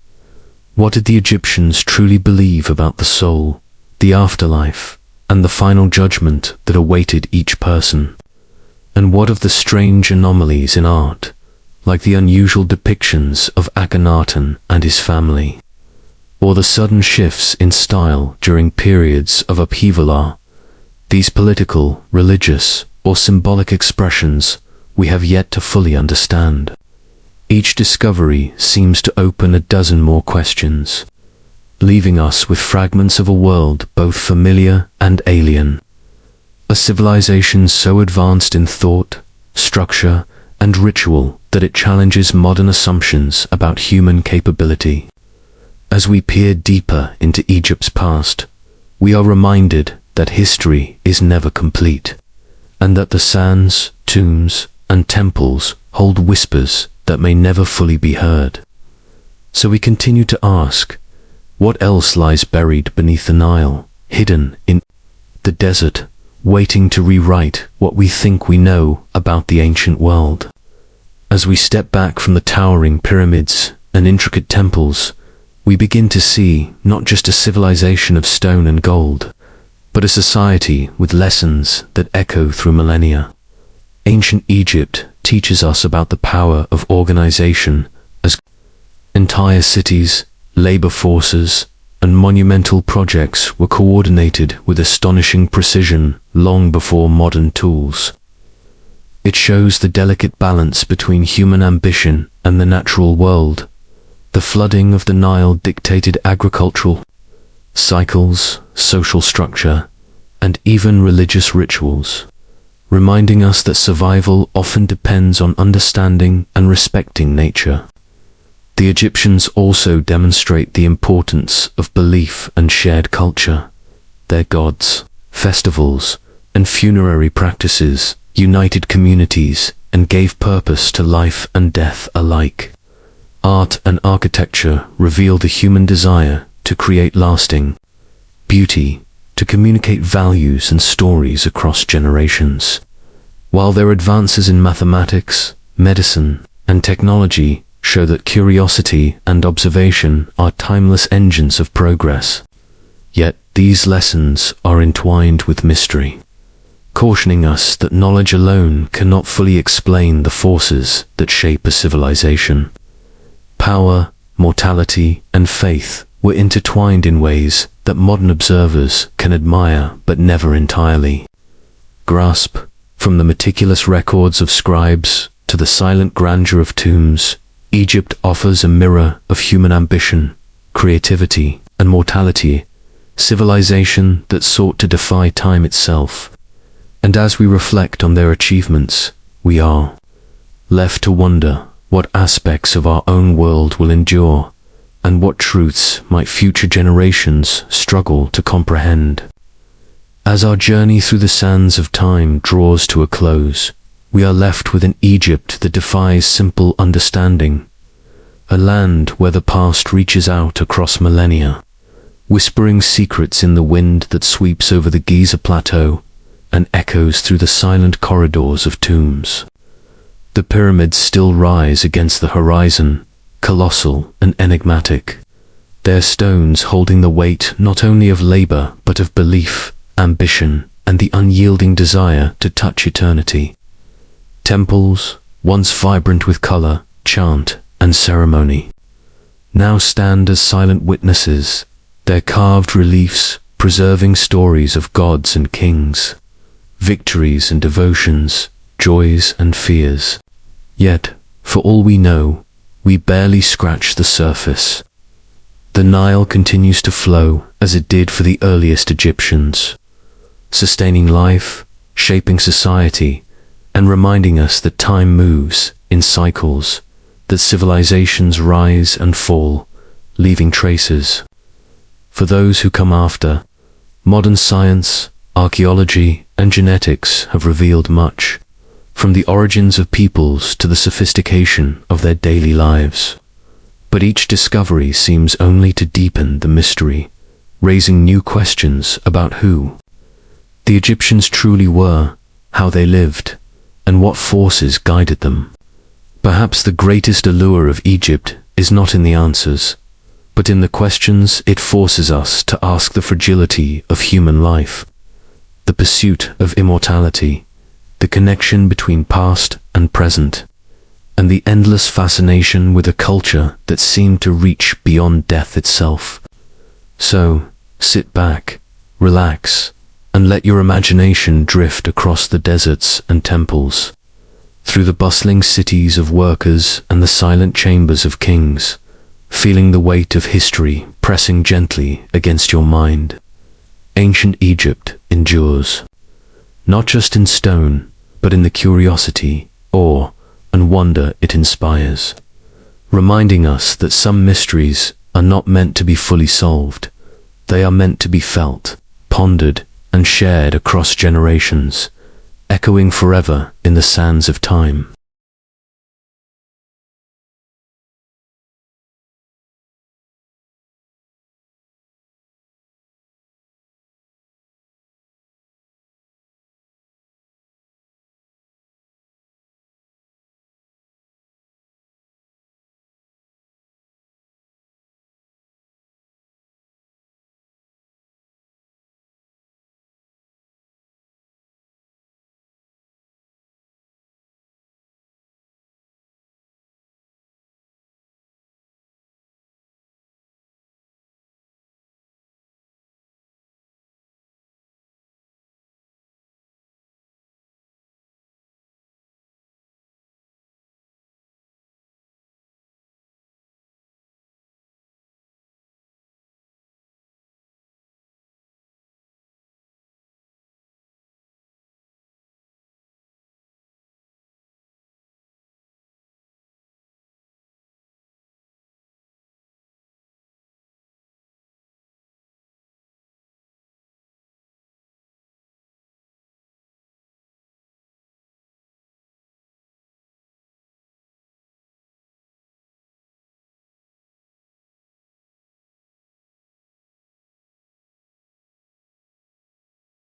What did the Egyptians truly believe about the soul, the afterlife, and the final judgment that awaited each person? And what of the strange anomalies in art, like the unusual depictions of Akhenaten and his family, or the sudden shifts in style during periods of upheaval? These political, religious, or symbolic expressions we have yet to fully understand. Each discovery seems to open a dozen more questions, leaving us with fragments of a world both familiar and alien. A civilization so advanced in thought, structure, and ritual that it challenges modern assumptions about human capability. As we peer deeper into Egypt's past, we are reminded that history is never complete, and that the sands, tombs, and temples hold whispers that may never fully be heard. So we continue to ask, what else lies buried beneath the Nile, hidden in the desert, waiting to rewrite what we think we know about the ancient world? As we step back from the towering pyramids and intricate temples, we begin to see not just a civilization of stone and gold, but a society with lessons that echo through millennia. Ancient Egypt teaches us about the power of organization, as entire cities, labor forces, and monumental projects were coordinated with astonishing precision long before modern tools. It shows the delicate balance between human ambition and the natural world. The flooding of the Nile dictated agricultural cycles, social structure, and even religious rituals, reminding us that survival often depends on understanding and respecting nature. The Egyptians also demonstrate the importance of belief and shared culture. Their gods, festivals, and funerary practices united communities and gave purpose to life and death alike. Art and architecture reveal the human desire to create lasting beauty, to communicate values and stories across generations. While their advances in mathematics, medicine, and technology show that curiosity and observation are timeless engines of progress, yet these lessons are entwined with mystery, cautioning us that knowledge alone cannot fully explain the forces that shape a civilization. Power, mortality, and faith were intertwined in ways that modern observers can admire but never entirely grasp. From the meticulous records of scribes to the silent grandeur of tombs, Egypt offers a mirror of human ambition, creativity, and mortality, civilization that sought to defy time itself. And as we reflect on their achievements, we are left to wonder what aspects of our own world will endure, and what truths might future generations struggle to comprehend. As our journey through the sands of time draws to a close, we are left with an Egypt that defies simple understanding, a land where the past reaches out across millennia, whispering secrets in the wind that sweeps over the Giza Plateau and echoes through the silent corridors of tombs. The pyramids still rise against the horizon, colossal and enigmatic, their stones holding the weight not only of labor but of belief, ambition, and the unyielding desire to touch eternity. Temples, once vibrant with color, chant, and ceremony, now stand as silent witnesses, their carved reliefs preserving stories of gods and kings, victories and devotions, joys and fears. Yet, for all we know, we barely scratch the surface. The Nile continues to flow as it did for the earliest Egyptians, sustaining life, shaping society, and reminding us that time moves in cycles, that civilizations rise and fall, leaving traces. For those who come after, modern science, archaeology, and genetics have revealed much, from the origins of peoples to the sophistication of their daily lives. But each discovery seems only to deepen the mystery, raising new questions about who the Egyptians truly were, how they lived, and what forces guided them. Perhaps the greatest allure of Egypt is not in the answers, but in the questions it forces us to ask. The fragility of human life, the pursuit of immortality, the connection between past and present, and the endless fascination with a culture that seemed to reach beyond death itself. So, sit back, relax, and let your imagination drift across the deserts and temples, through the bustling cities of workers and the silent chambers of kings, feeling the weight of history pressing gently against your mind. Ancient Egypt endures, not just in stone, but in the curiosity, awe, and wonder it inspires, reminding us that some mysteries are not meant to be fully solved. They are meant to be felt, pondered, and shared across generations, echoing forever in the sands of time.